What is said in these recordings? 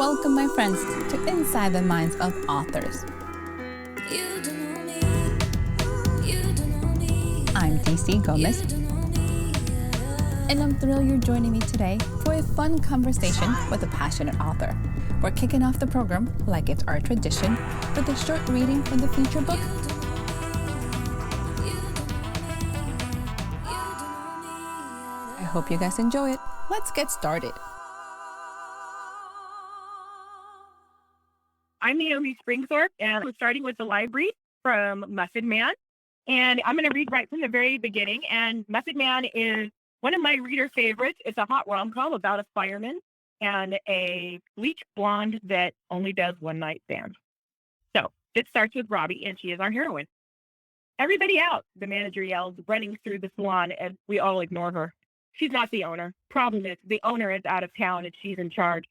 Welcome, my friends, to Inside the Minds of Authors. I'm DC Gomez, and I'm thrilled you're joining me today for a fun conversation with a passionate author. We're kicking off the program, like it's our tradition, with a short reading from the feature book. I hope you guys enjoy it. Let's get started. I'm Naomi Springthorpe, and we're starting with the library from Muffin Man. And I'm going to read right from the very beginning. And Muffin Man is one of my reader favorites. It's a hot rom-com about a fireman and a bleach blonde that only does one-night stands. So it starts with Robbie, and she is our heroine. "Everybody out," the manager yells, running through the salon, and we all ignore her. She's not the owner. Problem is, the owner is out of town, and she's in charge.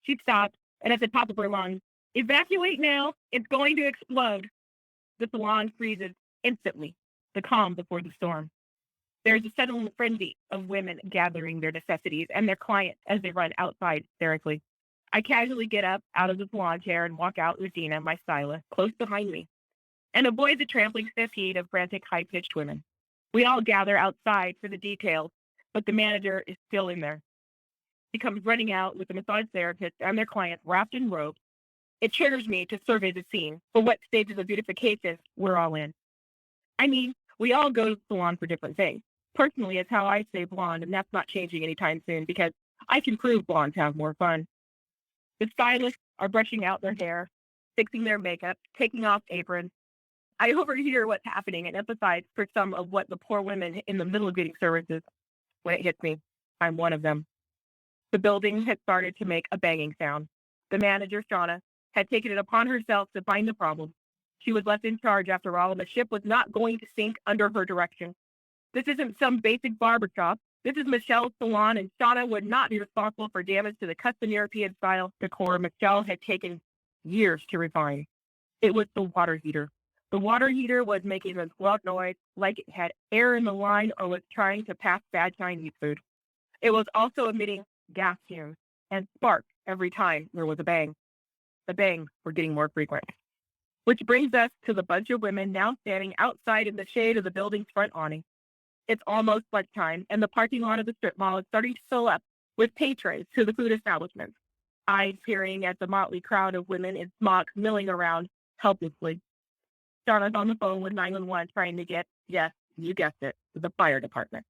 She stops, and at the top of her lungs, "Evacuate now. It's going to explode." The salon freezes instantly, the calm before the storm. There's a settling frenzy of women gathering their necessities and their clients as they run outside hysterically. I casually get up out of the salon chair and walk out with Dina, my stylist, close behind me, and avoid the trampling stampede of frantic, high-pitched women. We all gather outside for the details, but the manager is still in there. He comes running out with the massage therapist and their clients wrapped in robes. It triggers me to survey the scene for what stages of beautification we're all in. I mean, we all go to the salon for different things. Personally, it's how I stay blonde, and that's not changing anytime soon because I can prove blondes have more fun. The stylists are brushing out their hair, fixing their makeup, taking off aprons. I overhear what's happening and empathize for some of what the poor women in the middle of getting services. When it hits me, I'm one of them. The building had started to make a banging sound. The manager, Shauna, had taken it upon herself to find the problem. She was left in charge after all, and the ship was not going to sink under her direction. This isn't some basic barbershop. This is Michelle's salon, and Shauna would not be responsible for damage to the custom European style decor Michelle had taken years to refine. It was the water heater. The water heater was making a loud noise like it had air in the line or was trying to pass bad Chinese food. It was also emitting gas fumes and sparks every time there was a bang. The bangs were getting more frequent. Which brings us to the bunch of women now standing outside in the shade of the building's front awning. It's almost lunchtime, and the parking lot of the strip mall is starting to fill up with pay trays to the food establishments. Eyes peering at the motley crowd of women in smocks milling around helplessly. Shauna's on the phone with 911 trying to get, yes, you guessed it, the fire department.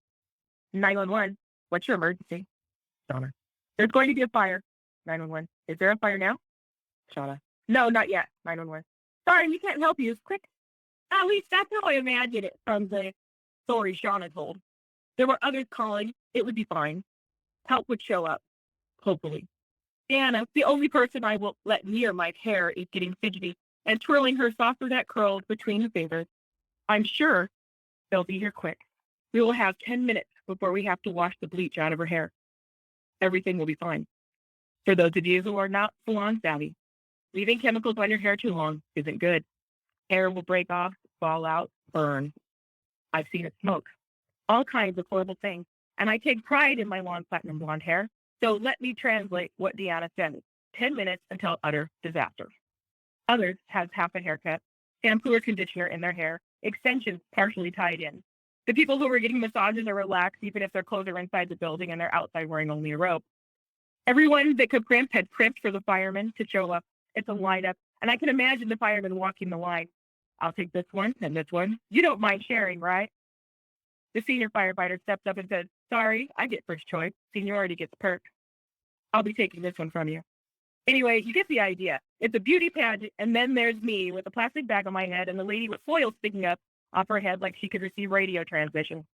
911, what's your emergency? Shauna. There's going to be a fire. 911, is there a fire now? Shauna. No, not yet. 911. Sorry, we can't help you. Quick. At least that's how I imagine it from the story Shauna told. There were others calling. It would be fine. Help would show up. Hopefully. Anna, the only person I will let near my hair, is getting fidgety and twirling her soft brunette curls between her fingers. I'm sure they'll be here quick. We will have 10 minutes before we have to wash the bleach out of her hair. Everything will be fine. For those of you who are not salon savvy, leaving chemicals on your hair too long isn't good. Hair will break off, fall out, burn. I've seen it smoke. All kinds of horrible things. And I take pride in my long platinum blonde hair. So let me translate what Deanna said. 10 minutes until utter disaster. Others have half a haircut, shampoo or conditioner in their hair, extensions partially tied in. The people who are getting massages are relaxed even if their clothes are inside the building and they're outside wearing only a robe. Everyone that could primp had primped for the firemen to show up. It's a lineup, and I can imagine the firemen walking the line. I'll take this one and this one. You don't mind sharing, right? The senior firefighter stepped up and said, sorry, I get first choice. Seniority gets perks. I'll be taking this one from you. Anyway, you get the idea. It's a beauty pageant, and then there's me with a plastic bag on my head and the lady with foil sticking up off her head like she could receive radio transmission.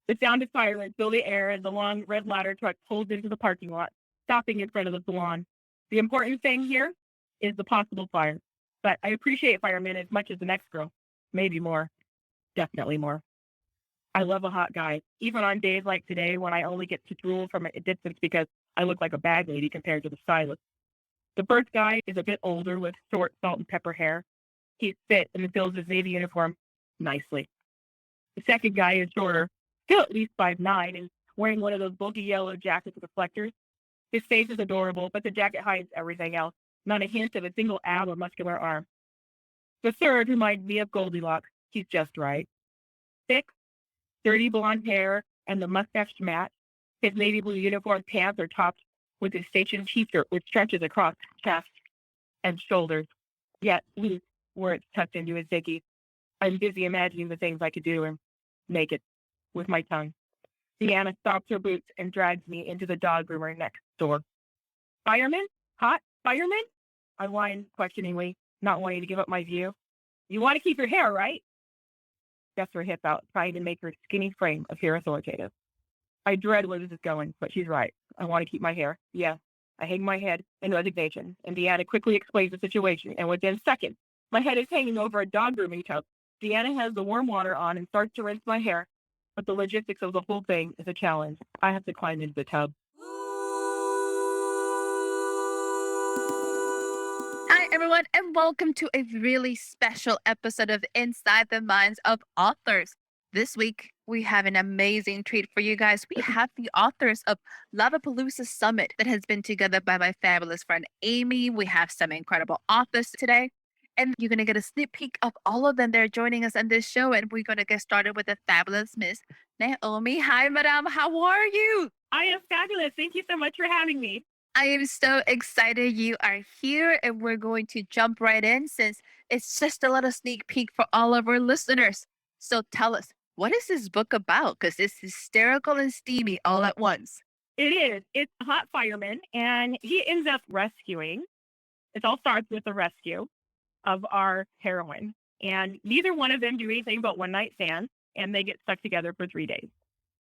The sound of sirens fill the air as the long red ladder truck pulls into the parking lot, stopping in front of the salon. The important thing here is the possible fire, but I appreciate firemen as much as the next girl. Maybe more. Definitely more. I love a hot guy, even on days like today when I only get to drool from a distance because I look like a bag lady compared to the stylist. The first guy is a bit older with short salt and pepper hair. He's fit and fills his Navy uniform nicely. The second guy is shorter, still at least 5'9", and wearing one of those bulky yellow jacket reflectors. His face is adorable, but the jacket hides everything else. Not a hint of a single ab or muscular arm. The third reminds me of Goldilocks. He's just right. Thick, dirty blonde hair, and the mustache match. His navy blue uniform pants are topped with his station t-shirt, which stretches across chest and shoulders, yet loose where it's tucked into his dickie. I'm busy imagining the things I could do and make it with my tongue. Deanna stops her boots and drags me into the dog groomer next door. Fireman? Hot fireman? I whine questioningly, not wanting to give up my view. You want to keep your hair, right? Steps her hip out, trying to make her skinny frame appear authoritative. I dread where this is going, but she's right. I want to keep my hair. Yeah. I hang my head in resignation, and Deanna quickly explains the situation, and within seconds, my head is hanging over a dog grooming tub. Deanna has the warm water on and starts to rinse my hair, but the logistics of the whole thing is a challenge. I have to climb into the tub. Hi, everyone, and welcome to a really special episode of Inside the Minds of Authors. This week, we have an amazing treat for you guys. We have the authors of Luv-A-Palooza Summit that has been together by my fabulous friend, Aimee. We have some incredible authors today, and you're going to get a sneak peek of all of them. They're joining us on this show, and we're going to get started with the fabulous Miss Naomi. Hi, madam. How are you? I am fabulous. Thank you so much for having me. I am so excited you are here, and we're going to jump right in since it's just a little sneak peek for all of our listeners. So tell us, what is this book about? Because it's hysterical and steamy all at once. It is. It's a hot fireman, and he ends up rescuing. It all starts with the rescue of our heroine. And neither one of them do anything but one night stand, and they get stuck together for 3 days.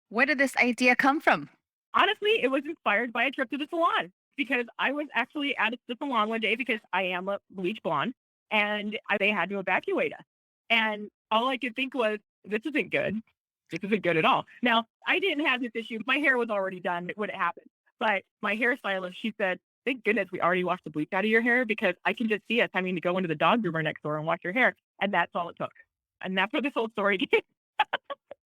Where did this idea come from? Honestly, it was inspired by a trip to the salon because I was actually at the salon one day because I am a bleach blonde, and they had to evacuate us. And all I could think was, this isn't good. This isn't good at all. Now, I didn't have this issue. My hair was already done when it happened. But my hairstylist, she said, thank goodness we already washed the bleach out of your hair because I can just see us having to go into the dog groomer next door and wash your hair. And that's all it took. And that's where this whole story came.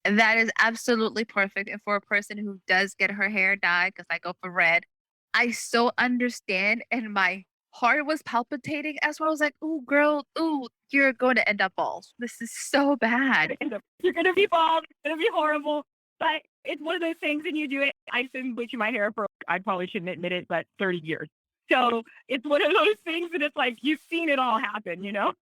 That is absolutely perfect. And for a person who does get her hair dyed, because I go for red, I so understand. And my heart was palpitating as well. I was like, ooh, girl, ooh, you're going to end up bald. This is so bad. You're going to be bald. It's going to be horrible. But it's one of those things, and you do it. I've been bleaching my hair for, I probably shouldn't admit it, but 30 years. So it's one of those things that it's like, you've seen it all happen, you know?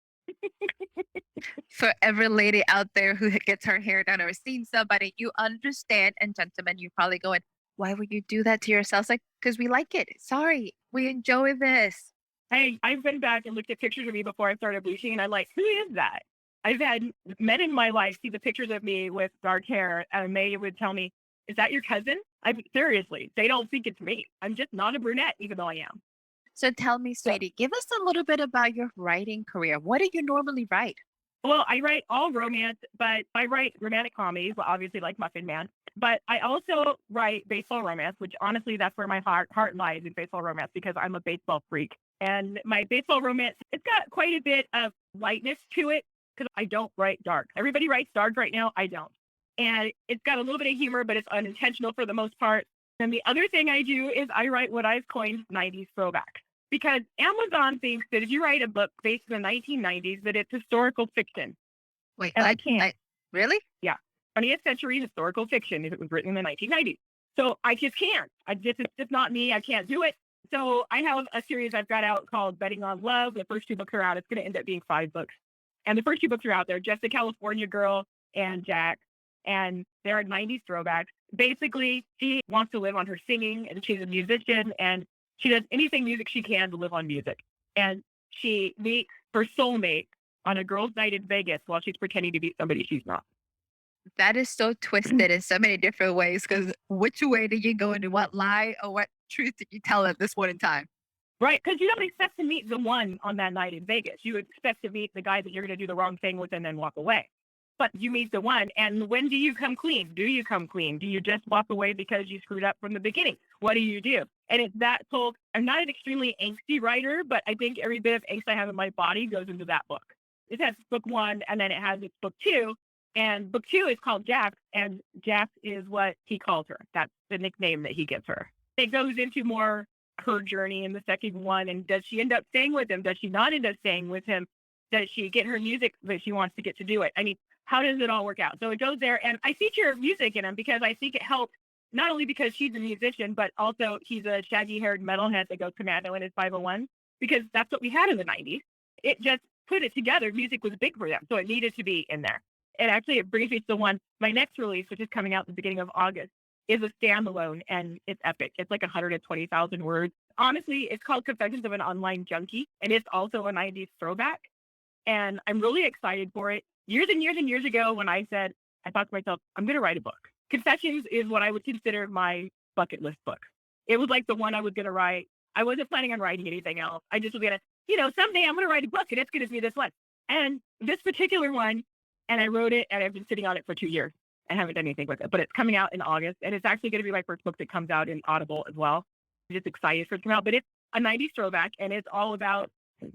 For every lady out there who gets her hair done or seen somebody, you understand. And gentlemen, you're probably going, why would you do that to yourselves? Like, because we like it. Sorry, we enjoy this. Hey, I've been back and looked at pictures of me before I started bleaching, and I'm like, who is that? I've had men in my life see the pictures of me with dark hair, and May would tell me, is that your cousin? Seriously, they don't think it's me. I'm just not a brunette, even though I am. So tell me, sweetie, give us a little bit about your writing career. What do you normally write? Well, I write all romance, but I write romantic comedies, well, obviously like Muffin Man. But I also write baseball romance, which honestly, that's where my heart lies in baseball romance because I'm a baseball freak. And my baseball romance, it's got quite a bit of lightness to it because I don't write dark. Everybody writes dark right now. I don't. And it's got a little bit of humor, but it's unintentional for the most part. And the other thing I do is I write what I've coined 90s throwback. Because Amazon thinks that if you write a book based in the 1990s, that it's historical fiction. Wait, and I can't. Really? Yeah. 20th century historical fiction if it was written in the 1990s. So I just can't. It's just not me. I can't do it. So I have a series I've got out called Betting on Love. The first 2 books are out. It's going to end up being 5 books. And the first 2 books are out there, Just a California Girl and Jack. And they're 90s throwbacks. Basically, she wants to live on her singing, and she's a musician, and she does anything music she can to live on music. And she meets her soulmate on a girls' night in Vegas while she's pretending to be somebody she's not. That is so twisted in so many different ways, because which way do you go into what lie or what truth did you tell at this point in time? Right, because you don't expect to meet the one on that night in Vegas. You expect to meet the guy that you're going to do the wrong thing with and then walk away. But you meet the one, and when do you come clean? Do you come clean? Do you just walk away because you screwed up from the beginning? What do you do? And it's that whole, I'm not an extremely angsty writer, but I think every bit of angst I have in my body goes into that book. It has book 1, and then it has its book 2, and book 2 is called Jack, and Jack is what he calls her. That's the nickname that he gives her. it goes into more her journey in the second one. And does she end up staying with him? Does she not end up staying with him? Does she get her music that she wants to get to do it? I mean, how does it all work out? So it goes there, and I feature music in them because I think it helps, not only because she's a musician, but also he's a shaggy-haired metalhead that goes commando in his 501, because that's what we had in the 90s. It just put it together. Music was big for them, so it needed to be in there. And actually, it brings me to the one, my next release, which is coming out at the beginning of August, is a standalone, and it's epic. It's like 120,000 words. Honestly, it's called Confessions of an Online Junkie, and it's also a 90s throwback. And I'm really excited for it. Years and years and years ago, when I said, I thought to myself, I'm going to write a book. Confessions is what I would consider my bucket list book. It was like the one I was going to write. I wasn't planning on writing anything else. I just was going to, someday I'm going to write a book, and it's going to be this one. And this particular one, and I wrote it, and I've been sitting on it for 2 years. I haven't done anything with it, but it's coming out in August, and it's actually going to be my first book that comes out in Audible as well. I'm just excited for it to come out, but it's a 90s throwback, and it's all about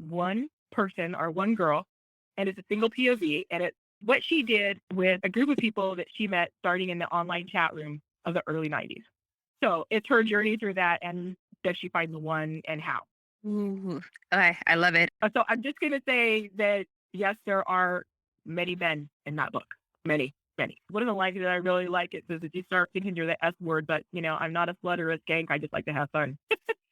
one person or one girl, and it's a single POV, and it's what she did with a group of people that she met starting in the online chat room of the early 90s. So it's her journey through that, and does she find the one, and how? Ooh, I love it. So I'm just going to say that, yes, there are many men in that book. Many. One of the lines that I really like, it says that you start thinking you're the S word, but, I'm not a slut or a skank. I just like to have fun.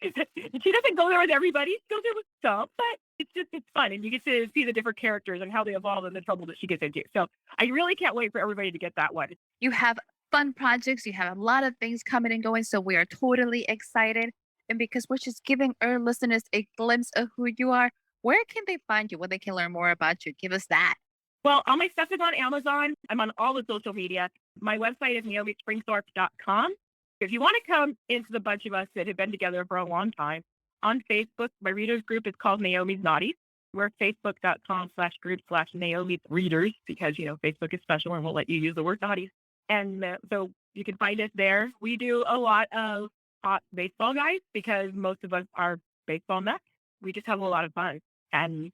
She doesn't go there with everybody. She goes there with some, but it's fun. And you get to see the different characters and how they evolve and the trouble that she gets into. So I really can't wait for everybody to get that one. You have fun projects. You have a lot of things coming and going. So we are totally excited. And because we're just giving our listeners a glimpse of who you are, where can they find you? Where they can learn more about you? Give us that. Well, all my stuff is on Amazon. I'm on all the social media. My website is naomispringthorpe.com. If you want to come into the bunch of us that have been together for a long time, on Facebook, my readers group is called Naomi's Naughties. We're facebook.com/group/Naomi's Readers because, Facebook is special and won't let you use the word naughties. And so you can find us there. We do a lot of hot baseball guys because most of us are baseball nuts. We just have a lot of fun. And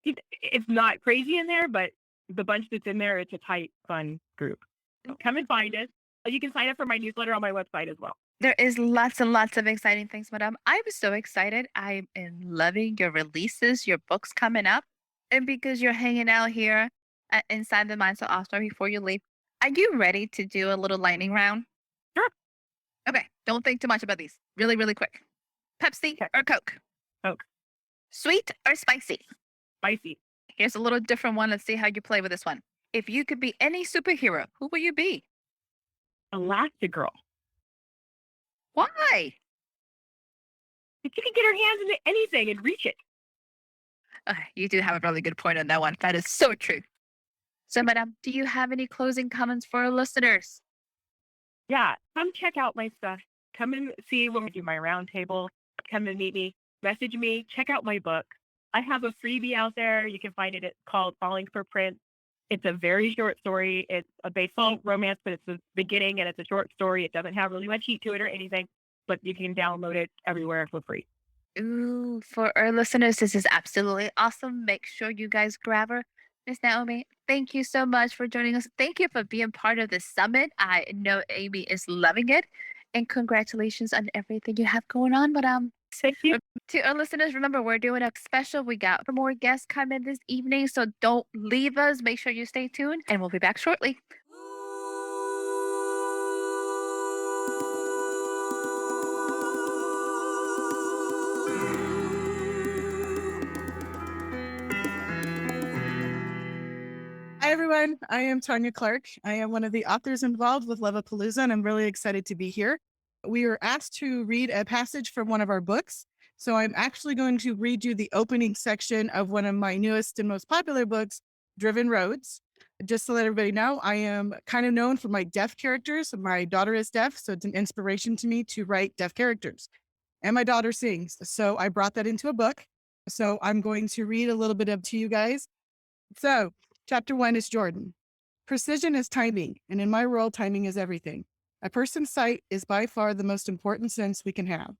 it's not crazy in there, but the bunch that's in there, it's a tight, fun group. So come and find us. You can sign up for my newsletter on my website as well. There is lots and lots of exciting things, Madame. I'm so excited. I am loving your releases, your books coming up. And because you're hanging out here inside the Mindset All-Star before you leave, are you ready to do a little lightning round? Sure. Okay. Don't think too much about these. Really, really quick. Pepsi or Coke? Coke. Sweet or spicy? Spicy. Here's a little different one. Let's see how you play with this one. If you could be any superhero, who will you be? Elastigirl. Why? If she can get her hands into anything and reach it. You do have a really good point on that one. That is so true. So, Madame, do you have any closing comments for our listeners? Yeah, come check out my stuff. Come and see when we do my roundtable. Come and meet me. Message me. Check out my book. I have a freebie out there. You can find it. It's called Falling for Prince. It's a very short story. It's a baseball romance, but it's the beginning and it's a short story. It doesn't have really much heat to it or anything, but you can download it everywhere for free. Ooh, for our listeners, this is absolutely awesome. Make sure you guys grab her. Miss Naomi, thank you so much for joining us. Thank you for being part of this summit. I know Aimee is loving it. And congratulations on everything you have going on, Madame. Thank you. To our listeners, remember, we're doing a special. We got more guests coming this evening, so don't leave us. Make sure you stay tuned, and we'll be back shortly. Hi, everyone. I am Tanya Clark. I am one of the authors involved with Luv-A-Palooza, and I'm really excited to be here. We were asked to read a passage from one of our books. So I'm actually going to read you the opening section of one of my newest and most popular books, Driven Roads. Just to let everybody know, I am kind of known for my deaf characters. My daughter is deaf, so it's an inspiration to me to write deaf characters. And my daughter sings, so I brought that into a book. So I'm going to read a little bit of to you guys. So chapter 1 is Jordan. Precision is timing, and in my world, timing is everything. A person's sight is by far the most important sense we can have.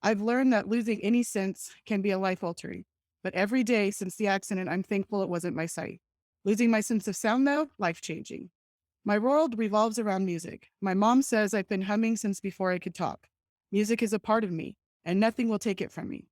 I've learned that losing any sense can be a life-altering, but every day since the accident, I'm thankful it wasn't my sight. Losing my sense of sound, though, life-changing. My world revolves around music. My mom says I've been humming since before I could talk. Music is a part of me, and nothing will take it from me.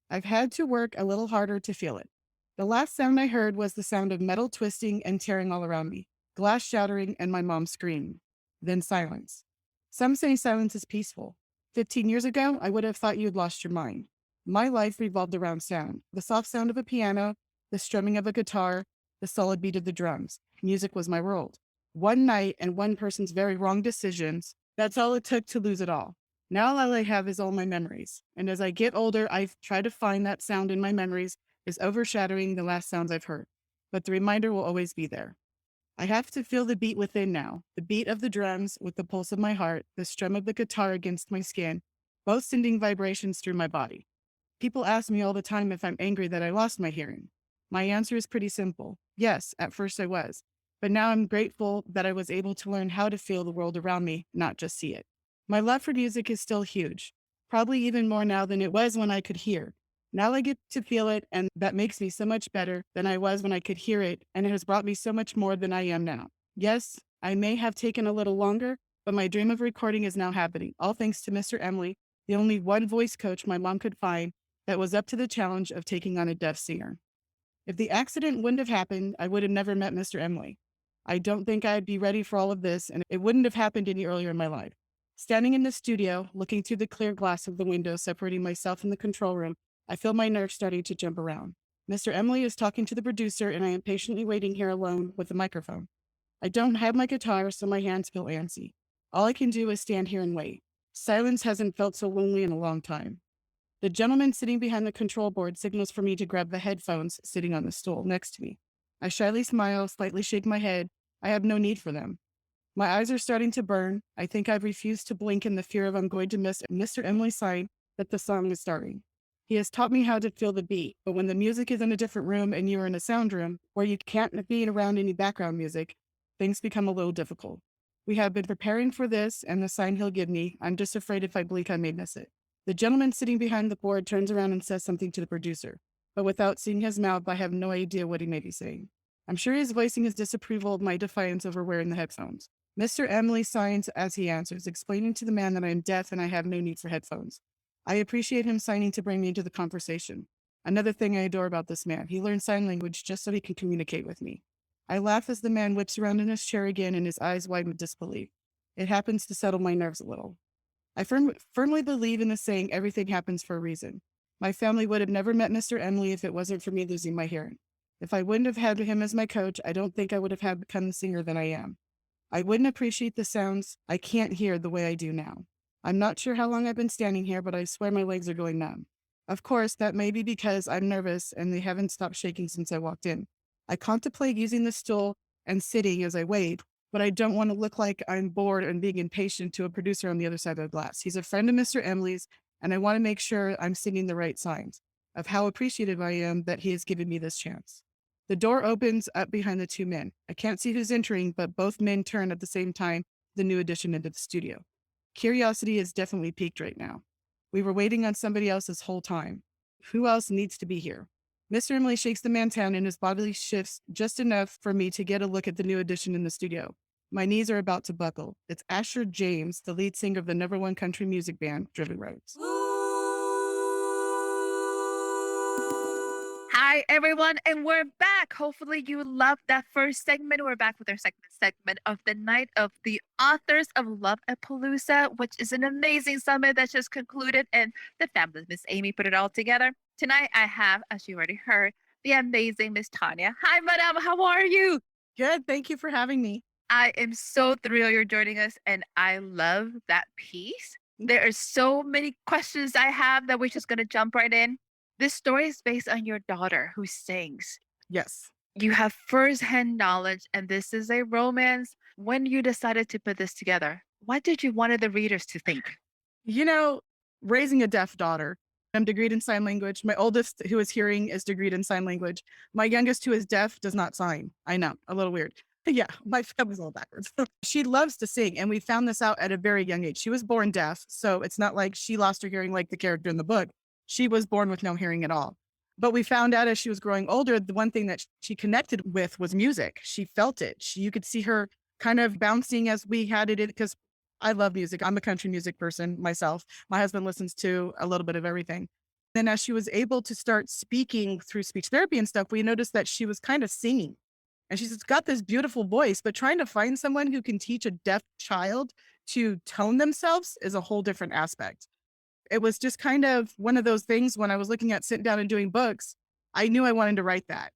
I've had to work a little harder to feel it. The last sound I heard was the sound of metal twisting and tearing all around me, glass shattering, and my mom screaming. Then silence. Some say silence is peaceful. 15 years ago, I would have thought you had lost your mind. My life revolved around sound, the soft sound of a piano, the strumming of a guitar, the solid beat of the drums. Music was my world. One night and one person's very wrong decisions, that's all it took to lose it all. Now all I have is all my memories. And as I get older, I've tried to find that sound in my memories is overshadowing the last sounds I've heard. But the reminder will always be there. I have to feel the beat within now, the beat of the drums with the pulse of my heart, the strum of the guitar against my skin, both sending vibrations through my body. People ask me all the time if I'm angry that I lost my hearing. My answer is pretty simple. Yes, at first I was. But now I'm grateful that I was able to learn how to feel the world around me, not just see it. My love for music is still huge, probably even more now than it was when I could hear. Now I get to feel it, and that makes me so much better than I was when I could hear it, and it has brought me so much more than I am now. Yes, I may have taken a little longer, but my dream of recording is now happening, all thanks to Mr. Emily, the only one voice coach my mom could find that was up to the challenge of taking on a deaf singer. If the accident wouldn't have happened, I would have never met Mr. Emily. I don't think I'd be ready for all of this, and it wouldn't have happened any earlier in my life. Standing in the studio, looking through the clear glass of the window separating myself and the control room, I feel my nerves starting to jump around. Mr. Emily is talking to the producer, and I am patiently waiting here alone with the microphone. I don't have my guitar, so my hands feel antsy. All I can do is stand here and wait. Silence hasn't felt so lonely in a long time. The gentleman sitting behind the control board signals for me to grab the headphones sitting on the stool next to me. I shyly smile, slightly shake my head. I have no need for them. My eyes are starting to burn. I think I've refused to blink in the fear of I'm going to miss Mr. Emily's sign that the song is starting. He has taught me how to feel the beat, but when the music is in a different room and you are in a sound room where you can't be around any background music, things become a little difficult. We have been preparing for this and the sign he'll give me. I'm just afraid if I blink, I may miss it. The gentleman sitting behind the board turns around and says something to the producer, but without seeing his mouth, I have no idea what he may be saying. I'm sure he's voicing his disapproval of my defiance over wearing the headphones. Mr. Emily signs as he answers, explaining to the man that I am deaf and I have no need for headphones. I appreciate him signing to bring me into the conversation. Another thing I adore about this man, he learned sign language just so he can communicate with me. I laugh as the man whips around in his chair again and his eyes widen with disbelief. It happens to settle my nerves a little. I firmly believe in the saying, everything happens for a reason. My family would have never met Mr. Emily if it wasn't for me losing my hearing. If I wouldn't have had him as my coach, I don't think I would have become the singer that I am. I wouldn't appreciate the sounds I can't hear the way I do now. I'm not sure how long I've been standing here, but I swear my legs are going numb. Of course, that may be because I'm nervous and they haven't stopped shaking since I walked in. I contemplate using the stool and sitting as I wait, but I don't want to look like I'm bored and being impatient to a producer on the other side of the glass. He's a friend of Mr. Emily's, and I want to make sure I'm singing the right signs of how appreciative I am that he has given me this chance. The door opens up behind the two men. I can't see who's entering, but both men turn at the same time, the new addition into the studio. Curiosity is definitely peaked right now. We were waiting on somebody else this whole time. Who else needs to be here? Mr. Emily shakes the man down and his body shifts just enough for me to get a look at the new addition in the studio. My knees are about to buckle. It's Asher James, the lead singer of the #1 country music band, Driven Roads. Hi, everyone, and we're back. Hopefully, you loved that first segment. We're back with our second segment of the night of the authors of Luv-A-Palooza, which is an amazing summit that just concluded, and the fabulous Miss Aimee put it all together. Tonight, I have, as you already heard, the amazing Miss Tanya. Hi, Madame. How are you? Good. Thank you for having me. I am so thrilled you're joining us, and I love that piece. There are so many questions I have that we're just going to jump right in. This story is based on your daughter who sings. Yes. You have firsthand knowledge, and this is a romance. When you decided to put this together, what did you want the readers to think? You know, raising a deaf daughter, I'm degreed in sign language. My oldest, who is hearing, is degreed in sign language. My youngest, who is deaf, does not sign. I know, a little weird. Yeah, my family's all backwards. She loves to sing, and we found this out at a very young age. She was born deaf, so it's not like she lost her hearing like the character in the book. She was born with no hearing at all. But we found out as she was growing older, the one thing that she connected with was music. She felt it. You could see her kind of bouncing as we had it, because I love music. I'm a country music person myself. My husband listens to a little bit of everything. Then as she was able to start speaking through speech therapy and stuff, we noticed that she was kind of singing. And she's got this beautiful voice, but trying to find someone who can teach a deaf child to tone themselves is a whole different aspect. It was just kind of one of those things when I was looking at sitting down and doing books, I knew I wanted to write that.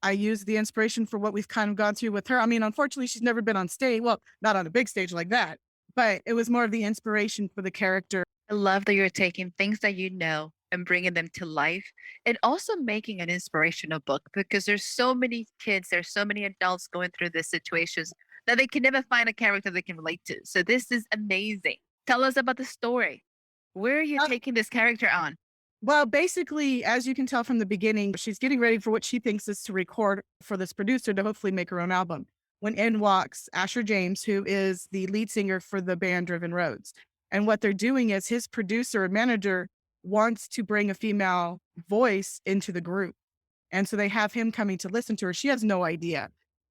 I used the inspiration for what we've kind of gone through with her. I mean, unfortunately, she's never been on stage. Well, not on a big stage like that, but it was more of the inspiration for the character. I love that you're taking things that you know and bringing them to life and also making an inspirational book because there's so many kids, there's so many adults going through these situations that they can never find a character they can relate to. So this is amazing. Tell us about the story. Where are you taking this character on? Well, basically, as you can tell from the beginning, she's getting ready for what she thinks is to record for this producer to hopefully make her own album. When in walks Asher James, who is the lead singer for the band Driven Roads. And what they're doing is his producer and manager wants to bring a female voice into the group. And so they have him coming to listen to her. She has no idea.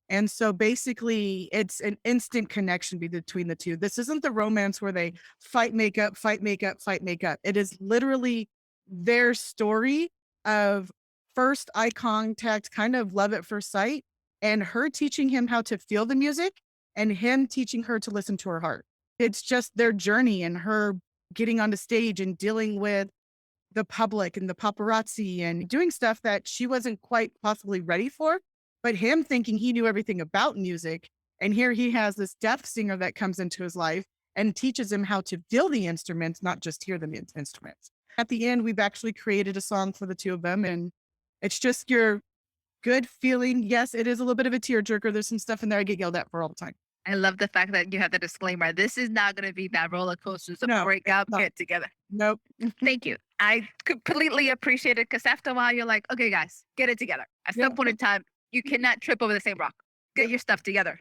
And so basically, it's an instant connection between the two. This isn't the romance where they fight, make up, fight, make up, fight, make up. It is literally their story of first eye contact, kind of love at first sight, and her teaching him how to feel the music and him teaching her to listen to her heart. It's just their journey and her getting on the stage and dealing with the public and the paparazzi and doing stuff that she wasn't quite possibly ready for, but him thinking he knew everything about music. And here he has this deaf singer that comes into his life and teaches him how to feel the instruments, not just hear the instruments. At the end, we've actually created a song for the two of them. And it's just your good feeling. Yes, it is a little bit of a tearjerker. There's some stuff in there I get yelled at for all the time. I love the fact that you have the disclaimer. This is not going to be that roller coasters of break up, get together. Nope. Thank you. I completely appreciate it because after a while, you're like, okay, guys, get it together. At some point in time, you cannot trip over the same rock. Get your stuff together.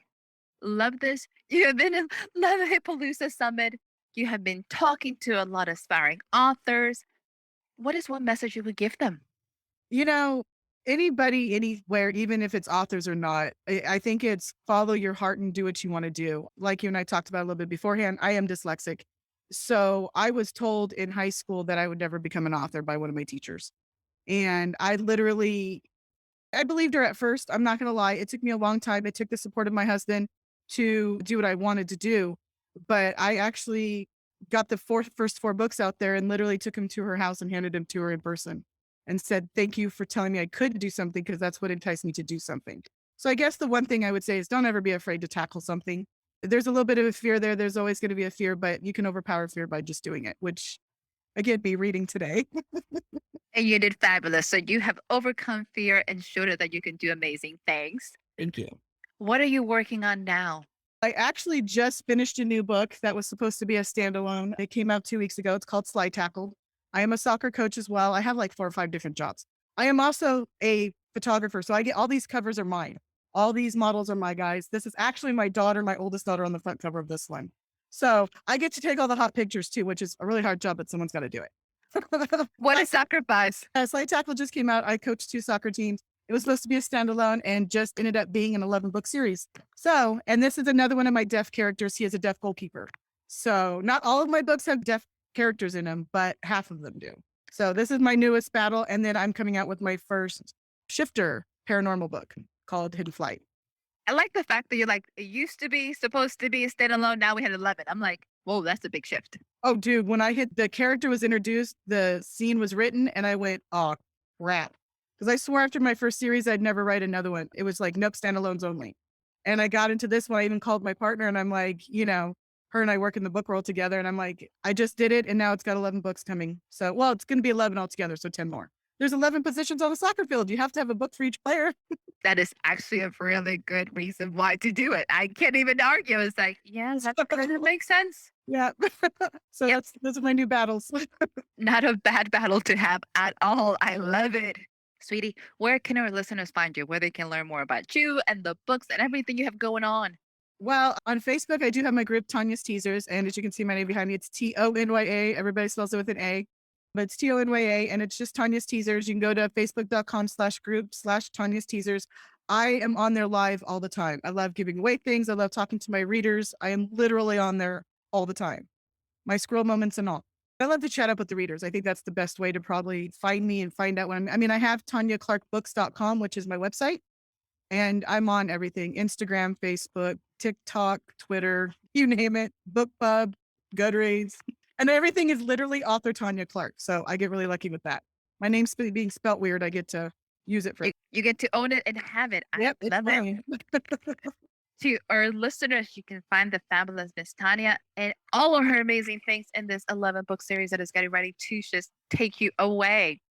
Love this. You have been in Luv-A-Palooza Summit. You have been talking to a lot of aspiring authors. What is one message you would give them? You know, anybody, anywhere, even if it's authors or not, I think it's follow your heart and do what you want to do. Like you and I talked about a little bit beforehand, I am dyslexic. So I was told in high school that I would never become an author by one of my teachers. And I believed her at first. I'm not going to lie. It took me a long time. It took the support of my husband to do what I wanted to do. But I actually got the first 4 books out there and literally took him to her house and handed him to her in person and said, thank you for telling me I could do something because that's what enticed me to do something. So I guess the one thing I would say is don't ever be afraid to tackle something. There's a little bit of a fear there. There's always going to be a fear, but you can overpower fear by just doing it, which again, be reading today. And you did fabulous. So you have overcome fear and showed it that you can do amazing things. Thank you. What are you working on now? I actually just finished a new book that was supposed to be a standalone. It came out 2 weeks ago. It's called Slide Tackled. I am a soccer coach as well. I have like 4 or 5 different jobs. I am also a photographer. So I get all these covers are mine. All these models are my guys. This is actually my daughter, my oldest daughter on the front cover of this one. So I get to take all the hot pictures too, which is a really hard job, but someone's got to do it. What a sacrifice. Slide Tackle just came out. I coached 2 soccer teams. It was supposed to be a standalone and just ended up being an 11-book series. So, and this is another one of my deaf characters. He is a deaf goalkeeper. So not all of my books have deaf characters in them, but half of them do. So this is my newest battle. And then I'm coming out with my first shifter paranormal book called Hidden Flight. I like the fact that you're like, it used to be supposed to be a standalone. Now we had 11. I'm like, whoa, that's a big shift. Oh, dude, when I hit the character was introduced, the scene was written and I went, oh, crap. Because I swore after my first series, I'd never write another one. It was like, nope, standalones only. And I got into this one. I even called my partner and I'm like, her and I work in the book world together. And I'm like, I just did it. And now it's got 11 books coming. So, well, it's going to be 11 altogether. So 10 more. There's 11 positions on the soccer field. You have to have a book for each player. That is actually a really good reason why to do it. I can't even argue. It's like, yeah, that makes sense. Yeah. So those are my new battles. Not a bad battle to have at all. I love it. Sweetie, where can our listeners find you? Where they can learn more about you and the books and everything you have going on? Well, on Facebook, I do have my group, Tanya's Teasers. And as you can see my name behind me, it's Tonya. Everybody spells it with an A. But it's Tonya, and it's just Tanya's Teasers. You can go to facebook.com/group/Tanya's Teasers. I am on there live all the time. I love giving away things. I love talking to my readers. I am literally on there all the time. My scroll moments and all. I love to chat up with the readers. I think that's the best way to probably find me and find out when I have TanyaClarkBooks.com, which is my website. And I'm on everything: Instagram, Facebook, TikTok, Twitter, you name it, BookBub, Goodreads. And everything is literally author Tanya Clark. So I get really lucky with that. My name's being spelt weird. I get to use it for. You get to own it and have it. Yep, I love it. To our listeners, you can find the fabulous Miss Tanya and all of her amazing things in this 11-book series that is getting ready to just take you away.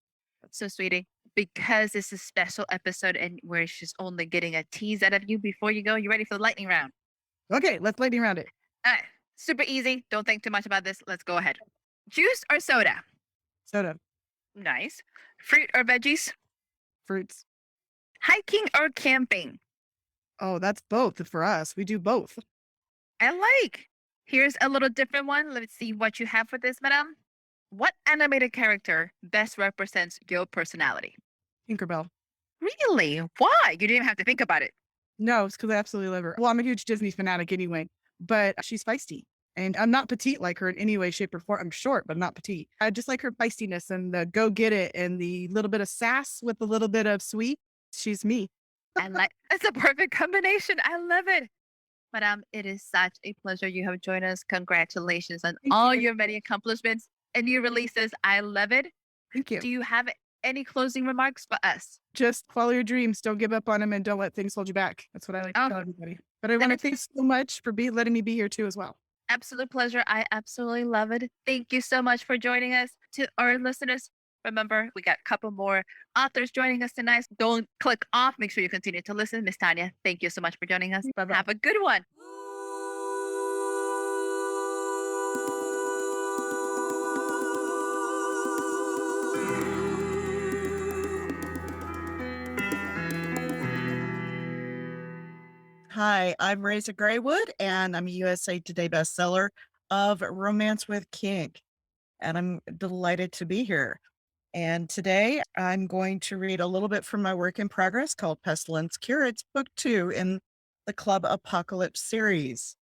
So, sweetie, because it's a special episode and we're just only getting a tease out of you before you go, you ready for the lightning round? Okay, let's lightning round it. All right, super easy. Don't think too much about this. Let's go ahead. Juice or soda? Soda. Nice. Fruit or veggies? Fruits. Hiking or camping? Oh, that's both for us. We do both. I like. Here's a little different one. Let's see what you have for this, madam. What animated character best represents your personality? Tinkerbell. Really? Why? You didn't even have to think about it. No, it's because I absolutely love her. Well, I'm a huge Disney fanatic anyway, but she's feisty. And I'm not petite like her in any way, shape, or form. I'm short, but not petite. I just like her feistiness and the go get it and the little bit of sass with a little bit of sweet. She's me. It's a perfect combination. I love it. Madam, it is such a pleasure you have joined us. Congratulations on all your many accomplishments and new releases. I love it. Thank you. Do you have any closing remarks for us? Just follow your dreams. Don't give up on them and don't let things hold you back. That's what I like to tell everybody. But I want to thank you so much for letting me be here too as well. Absolute pleasure. I absolutely love it. Thank you so much for joining us. To our listeners, remember, we got a couple more authors joining us tonight. Don't click off. Make sure you continue to listen. Miss Tanya, thank you so much for joining us. Bye-bye. Have a good one. Hi, I'm Reza Graywood, and I'm a USA Today bestseller of Romance with Kink. And I'm delighted to be here. And today I'm going to read a little bit from my work in progress called Pestilence Cure. It's book 2 in the Club Apocalypse series.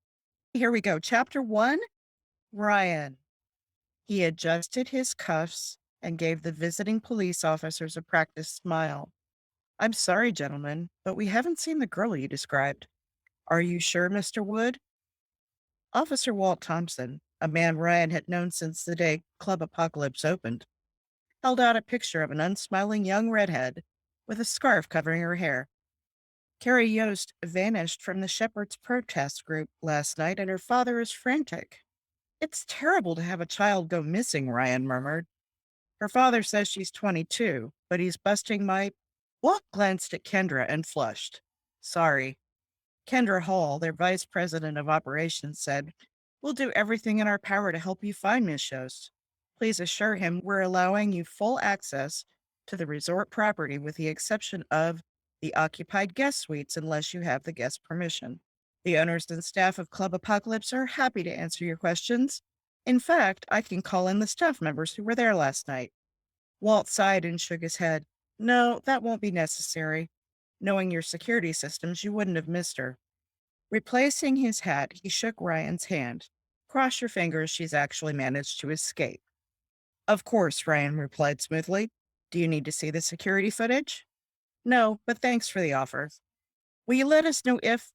Here we go. Chapter 1, Ryan. He adjusted his cuffs and gave the visiting police officers a practiced smile. I'm sorry, gentlemen, but we haven't seen the girl you described. Are you sure, Mr. Wood? Officer Walt Thompson, a man Ryan had known since the day Club Apocalypse opened, held out a picture of an unsmiling young redhead with a scarf covering her hair. Carrie Yost vanished from the Shepherd's protest group last night, and her father is frantic. It's terrible to have a child go missing, Ryan murmured. Her father says she's 22, but he's busting my... Walt glanced at Kendra and flushed. Sorry. Kendra Hall, their vice president of operations, said, We'll do everything in our power to help you find Miss Yost. Please assure him we're allowing you full access to the resort property with the exception of the occupied guest suites unless you have the guest permission. The owners and staff of Club Apocalypse are happy to answer your questions. In fact, I can call in the staff members who were there last night. Walt sighed and shook his head. No, that won't be necessary. Knowing your security systems, you wouldn't have missed her. Replacing his hat, he shook Ryan's hand. Cross your fingers she's actually managed to escape. Of course, Ryan replied smoothly. Do you need to see the security footage? No, but thanks for the offer. Will you let us know if...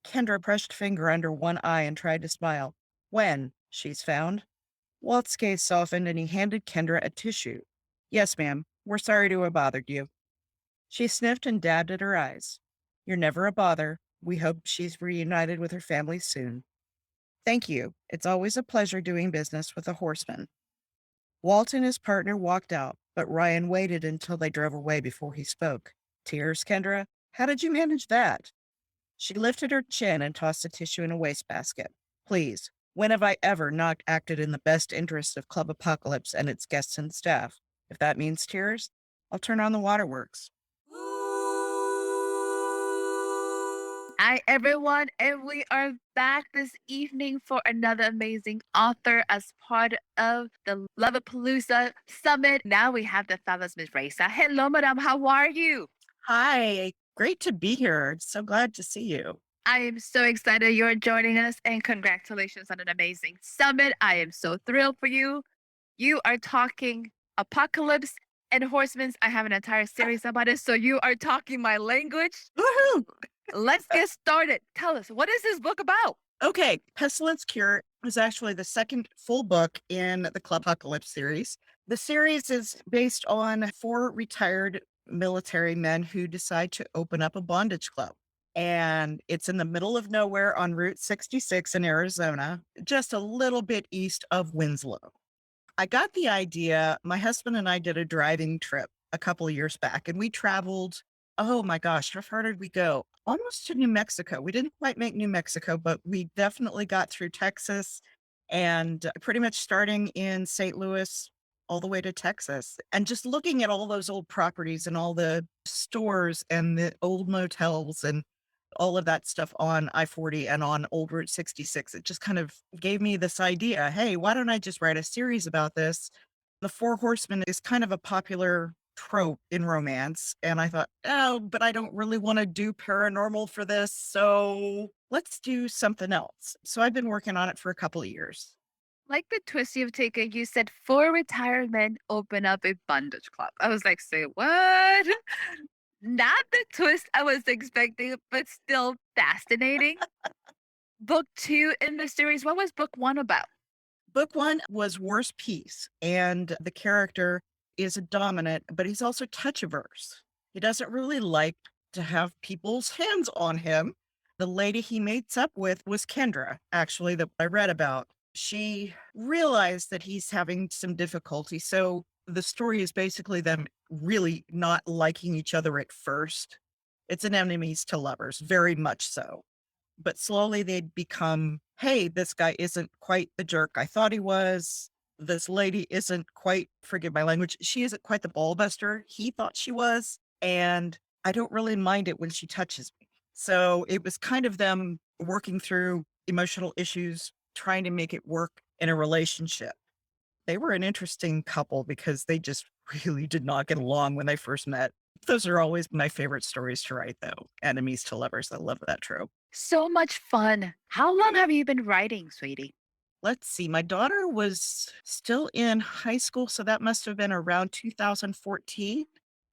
Kendra brushed a finger under one eye and tried to smile. When she's found? Walt's gaze softened and he handed Kendra a tissue. Yes, ma'am. We're sorry to have bothered you. She sniffed and dabbed at her eyes. You're never a bother. We hope she's reunited with her family soon. Thank you. It's always a pleasure doing business with a horseman. Walt and his partner walked out, but Ryan waited until they drove away before he spoke. Tears, Kendra? How did you manage that? She lifted her chin and tossed the tissue in a wastebasket. Please, when have I ever not acted in the best interest of Club Apocalypse and its guests and staff? If that means tears, I'll turn on the waterworks. Hi, everyone, and we are back this evening for another amazing author as part of the Luv-A-Palooza Summit. Now we have the fabulous Miss Reza. Hello, madam. How are you? Hi, great to be here. So glad to see you. I am so excited you're joining us and congratulations on an amazing summit. I am so thrilled for you. You are talking apocalypse and horsemen. I have an entire series about it. So you are talking my language. Woohoo! Let's get started. Tell us, what is this book about? Okay, Pestilence Cure is actually the second full book in the Club Apocalypse series. The series is based on 4 retired military men who decide to open up a bondage club. And it's in the middle of nowhere on Route 66 in Arizona, just a little bit east of Winslow. I got the idea. My husband and I did a driving trip a couple of years back, and we traveled. Oh my gosh, how far did we go? Almost to New Mexico. We didn't quite make New Mexico, but we definitely got through Texas and pretty much starting in St. Louis all the way to Texas. And just looking at all those old properties and all the stores and the old motels and all of that stuff on I-40 and on Old Route 66. It just kind of gave me this idea. Hey, why don't I just write a series about this? The Four Horsemen is kind of a popular trope in romance. And I thought, oh, but I don't really want to do paranormal for this. So let's do something else. So I've been working on it for a couple of years. Like the twist you've taken, you said 4 retired men open up a bondage club. I was like, say what? Not the twist I was expecting, but still fascinating. Book 2 in the series, what was book 1 about? Book 1 was Worst Peace, and the character is a dominant, but he's also touch averse. He doesn't really like to have people's hands on him. The lady he mates up with was Kendra, actually, that I read about. She realized that he's having some difficulty. So the story is basically them really not liking each other at first. It's an enemies to lovers, very much so. But slowly they'd become, hey, this guy isn't quite the jerk I thought he was. This lady isn't quite, forgive my language, she isn't quite the ball buster he thought she was. And I don't really mind it when she touches me. So it was kind of them working through emotional issues, trying to make it work in a relationship. They were an interesting couple because they just really did not get along when they first met. Those are always my favorite stories to write, though. Enemies to lovers. I love that trope. So much fun. How long have you been writing, sweetie? Let's see. My daughter was still in high school, so that must have been around 2014.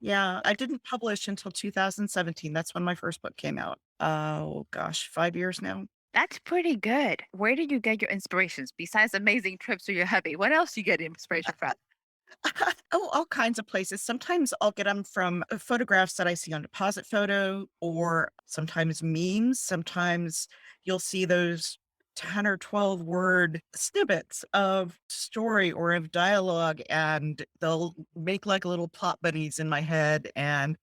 Yeah, I didn't publish until 2017. That's when my first book came out. Oh gosh, 5 years now. That's pretty good. Where did you get your inspirations besides amazing trips with your hubby? What else you get inspiration from? Oh, all kinds of places. Sometimes I'll get them from photographs that I see on Deposit Photo, or sometimes memes. Sometimes you'll see those 10 or 12 word snippets of story or of dialogue, and they'll make like little plot bunnies in my head. And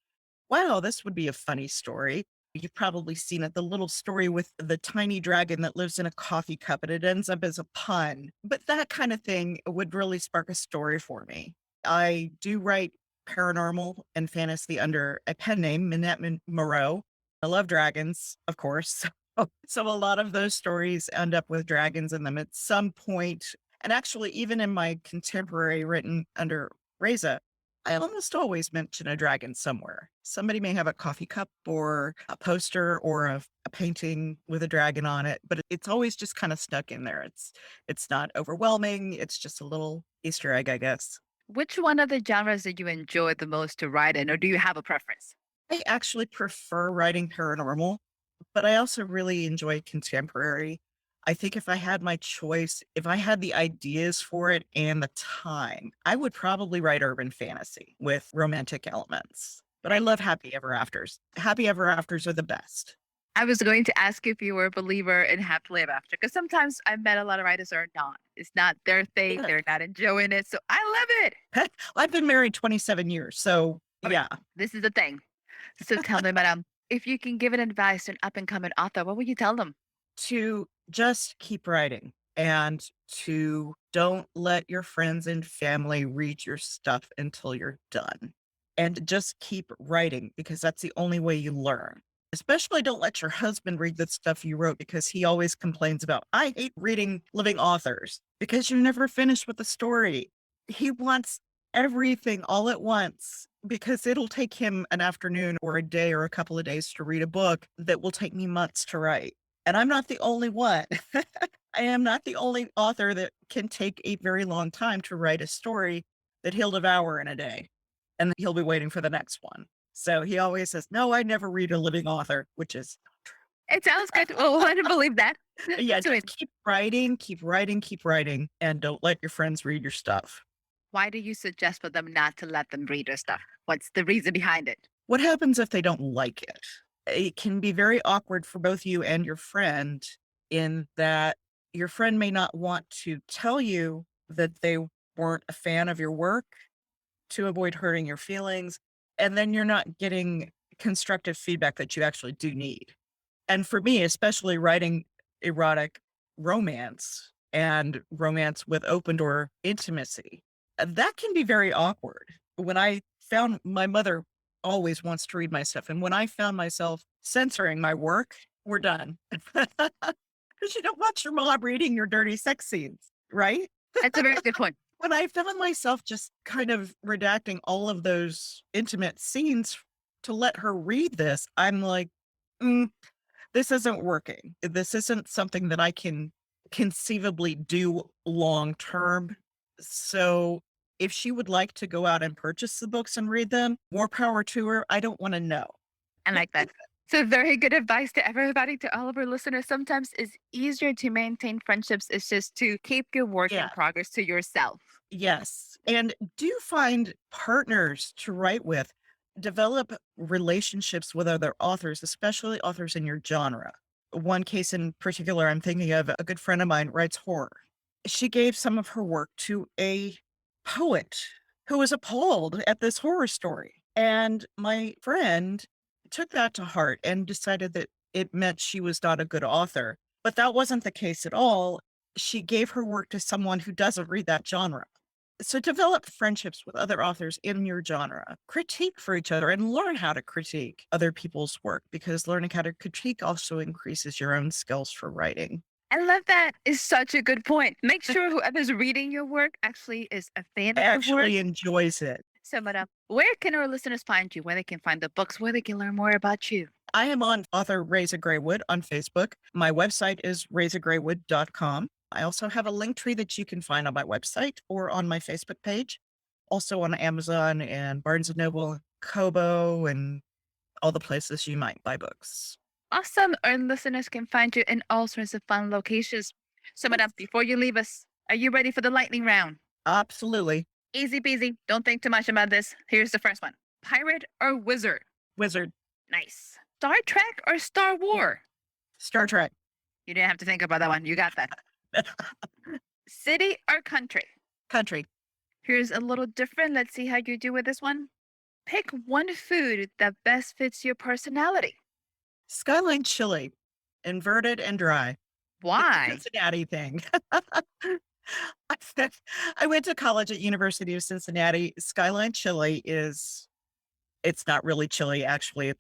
wow, this would be a funny story. You've probably seen it, the little story with the tiny dragon that lives in a coffee cup, and it ends up as a pun. But that kind of thing would really spark a story for me. I do write paranormal and fantasy under a pen name, Minette Moreau. I love dragons, of course. So a lot of those stories end up with dragons in them at some point. And actually, even in my contemporary written under Reza, I almost always mention a dragon somewhere. Somebody may have a coffee cup or a poster or a painting with a dragon on it, but it's always just kind of stuck in there. It's not overwhelming. It's just a little Easter egg, I guess. Which one of the genres did you enjoy the most to write in, or do you have a preference? I actually prefer writing paranormal, but I also really enjoy contemporary. I think if I had my choice, if I had the ideas for it and the time, I would probably write urban fantasy with romantic elements. But I love happy ever afters. Happy ever afters are the best. I was going to ask if you were a believer in happily ever after, because sometimes I've met a lot of writers who are not. It's not their thing. Yeah. They're not enjoying it. So I love it. I've been married 27 years. So Okay. yeah. This is the thing. So tell me, madam, if you can give an advice to an up and coming author, what would you tell them? To just keep writing and to don't let your friends and family read your stuff until you're done. And just keep writing because that's the only way you learn. Especially don't let your husband read the stuff you wrote because he always complains about, I hate reading living authors because you're never finished with the story. He wants everything all at once. because it'll take him an afternoon or a day or a couple of days to read a book that will take me months to write. And I'm not the only one. I am not the only author that can take a very long time to write a story that he'll devour in a day. And then he'll be waiting for the next one. So he always says, no, I never read a living author, which is It sounds good. Well, I don't believe that. yeah, So just keep writing, keep writing, keep writing, and don't let your friends read your stuff. why do you suggest for them not to let them read your stuff? What's the reason behind it? What happens if they don't like it? It can be very awkward for both you and your friend in that your friend may not want to tell you that they weren't a fan of your work to avoid hurting your feelings. And then you're not getting constructive feedback that you actually do need. And for me, especially writing erotic romance and romance with open door intimacy, that can be very awkward. When I found my mother always wants to read my stuff, and when I found myself censoring my work, we're done. Because you don't want your mom reading your dirty sex scenes, right? That's a very good point. When I found myself just kind of redacting all of those intimate scenes to let her read this, I'm like, this isn't working. This isn't something that I can conceivably do long term. So if she would like to go out and purchase the books and read them, more power to her. I don't want to know. I like that. So very good advice to everybody, to all of our listeners. Sometimes it's easier to maintain friendships. It's just to keep your work in Yeah. progress to yourself. Yes. And do find partners to write with. Develop relationships with other authors, especially authors in your genre. One case in particular I'm thinking of, a good friend of mine writes horror. She gave some of her work to a poet who was appalled at this horror story. And my friend took that to heart and decided that it meant she was not a good author. But that wasn't the case at all. She gave her work to someone who doesn't read that genre. So develop friendships with other authors in your genre, critique for each other, and learn how to critique other people's work, because learning how to critique also increases your own skills for writing. I love that. Is such a good point. Make sure whoever's reading your work actually is a fan of the work. Actually enjoys it. So, madam, where can our listeners find you? Where they can find the books? Where they can learn more about you? I am on author Reza Graywood on Facebook. My website is rezagraywood.com. I also have a link tree that you can find on my website or on my Facebook page. Also on Amazon and Barnes & Noble, Kobo, and all the places you might buy books. Awesome. Our listeners can find you in all sorts of fun locations. So, madam, before you leave us, are you ready for the lightning round? Absolutely. Easy peasy. Don't think too much about this. Here's the first one. Pirate or wizard? Wizard. Nice. Star Trek or Star Wars? Star Trek. You didn't have to think about that one. You got that. City or country? Country. Here's a little different. Let's see how you do with this one. Pick one food that best fits your personality. Skyline chili. Inverted and dry. It's a Why? Cincinnati thing. I went to college at University of Cincinnati. Skyline chili it's not really chili, actually.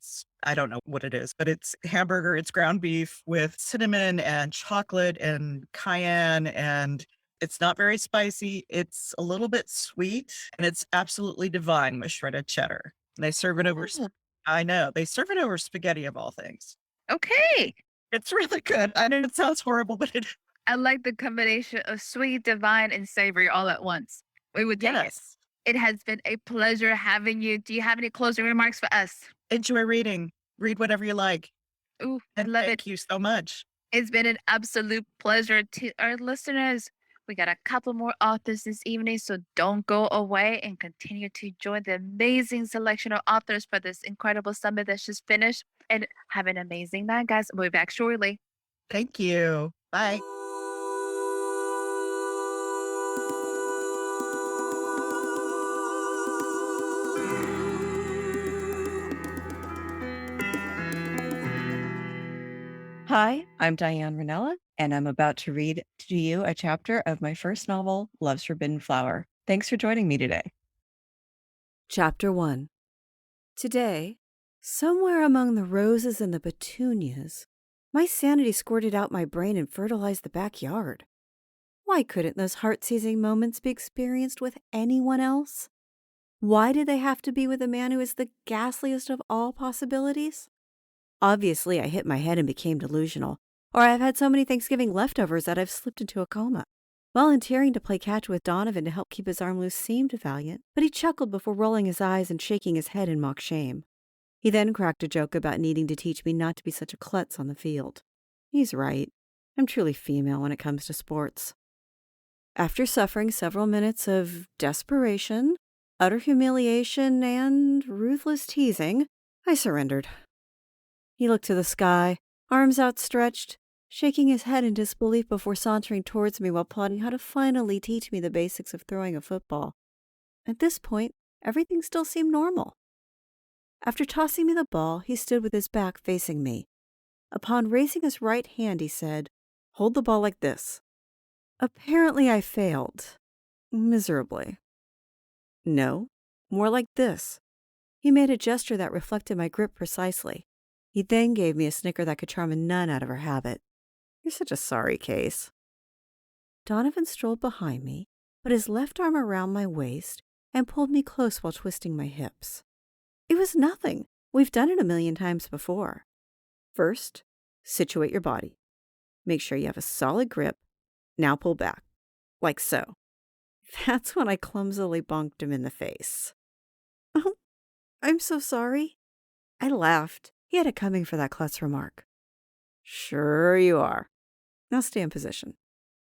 I don't know what it is, but it's hamburger, it's ground beef with cinnamon and chocolate and cayenne, and it's not very spicy. It's a little bit sweet, and it's absolutely divine with shredded cheddar. And they serve it over, Oh, I know, they serve it over spaghetti of all things. okay. It's really good. I know it sounds horrible, but it, I like the combination of sweet, divine, and savory all at once. We would take it. yes. It has been a pleasure having you. Do you have any closing remarks for us? Enjoy reading. Read whatever you like. Ooh, I And love it. thank you so much. It's been an absolute pleasure to our listeners. We got a couple more authors this evening, so don't go away and continue to join the amazing selection of authors for this incredible summit that's just finished. And have an amazing night, guys. We'll be back shortly. Thank you. Bye. Hi, I'm Diane Ranella, and I'm about to read to you a chapter of my first novel, Love's Forbidden Flower. Thanks for joining me today. Chapter 1. Today, somewhere among the roses and the petunias, my sanity squirted out my brain and fertilized the backyard. Why couldn't those heart-seizing moments be experienced with anyone else? Why did they have to be with a man who is the ghastliest of all possibilities? Obviously, I hit my head and became delusional, or I've had so many Thanksgiving leftovers that I've slipped into a coma. Volunteering to play catch with Donovan to help keep his arm loose seemed valiant, but he chuckled before rolling his eyes and shaking his head in mock shame. He then cracked a joke about needing to teach me not to be such a klutz on the field. He's right. I'm truly female when it comes to sports. After suffering several minutes of desperation, utter humiliation, and ruthless teasing, I surrendered. He looked to the sky, arms outstretched, shaking his head in disbelief before sauntering towards me while plotting how to finally teach me the basics of throwing a football. At this point, everything still seemed normal. After tossing me the ball, he stood with his back facing me. Upon raising his right hand, he said, "Hold the ball like this." Apparently, I failed. Miserably. "No, more like this." He made a gesture that reflected my grip precisely. He then gave me a snicker that could charm a nun out of her habit. "You're such a sorry case." Donovan strolled behind me, put his left arm around my waist, and pulled me close while twisting my hips. It was nothing. We've done it a million times before. First, situate your body. Make sure you have a solid grip. Now pull back, like so. That's when I clumsily bonked him in the face. "Oh, I'm so sorry." I laughed. He had it coming for that klutz remark. "Sure you are. Now stay in position."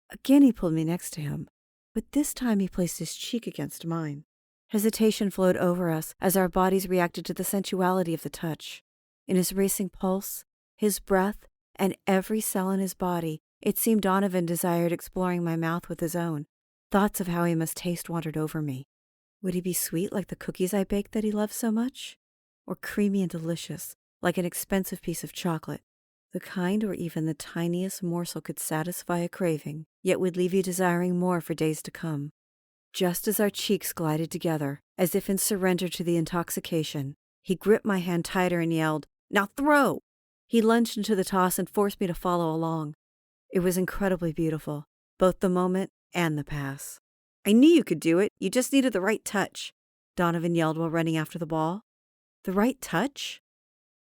Again he pulled me next to him, but this time he placed his cheek against mine. Hesitation flowed over us as our bodies reacted to the sensuality of the touch. In his racing pulse, his breath, and every cell in his body, it seemed Donovan desired exploring my mouth with his own. Thoughts of how he must taste wandered over me. Would he be sweet like the cookies I baked that he loved so much? Or creamy and delicious, like an expensive piece of chocolate? The kind where even the tiniest morsel could satisfy a craving, yet would leave you desiring more for days to come. Just as our cheeks glided together, as if in surrender to the intoxication, he gripped my hand tighter and yelled, "Now throw!" He lunged into the toss and forced me to follow along. It was incredibly beautiful, both the moment and the pass. "I knew you could do it. You just needed the right touch," Donovan yelled while running after the ball. The right touch?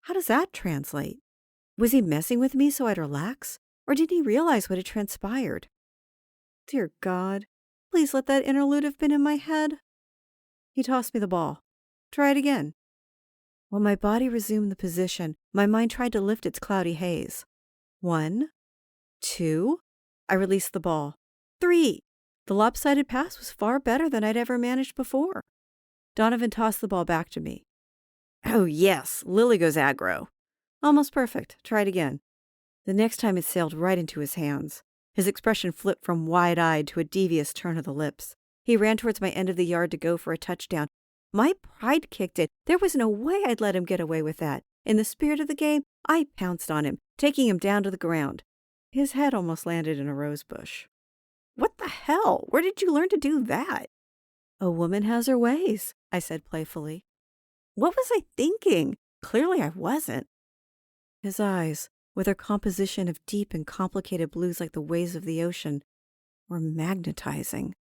How does that translate? Was he messing with me so I'd relax? Or did he realize what had transpired? Dear God, please let that interlude have been in my head. He tossed me the ball. "Try it again." While my body resumed the position, my mind tried to lift its cloudy haze. 1, 2, I released the ball. 3, the lopsided pass was far better than I'd ever managed before. Donovan tossed the ball back to me. "Oh yes, Lily goes aggro." "Almost perfect. Try it again." The next time it sailed right into his hands. His expression flipped from wide-eyed to a devious turn of the lips. He ran towards my end of the yard to go for a touchdown. My pride kicked in. There was no way I'd let him get away with that. In the spirit of the game, I pounced on him, taking him down to the ground. His head almost landed in a rose bush. "What the hell? Where did you learn to do that?" "A woman has her ways," I said playfully. What was I thinking? Clearly I wasn't. His eyes, with their composition of deep and complicated blues like the waves of the ocean, were magnetizing.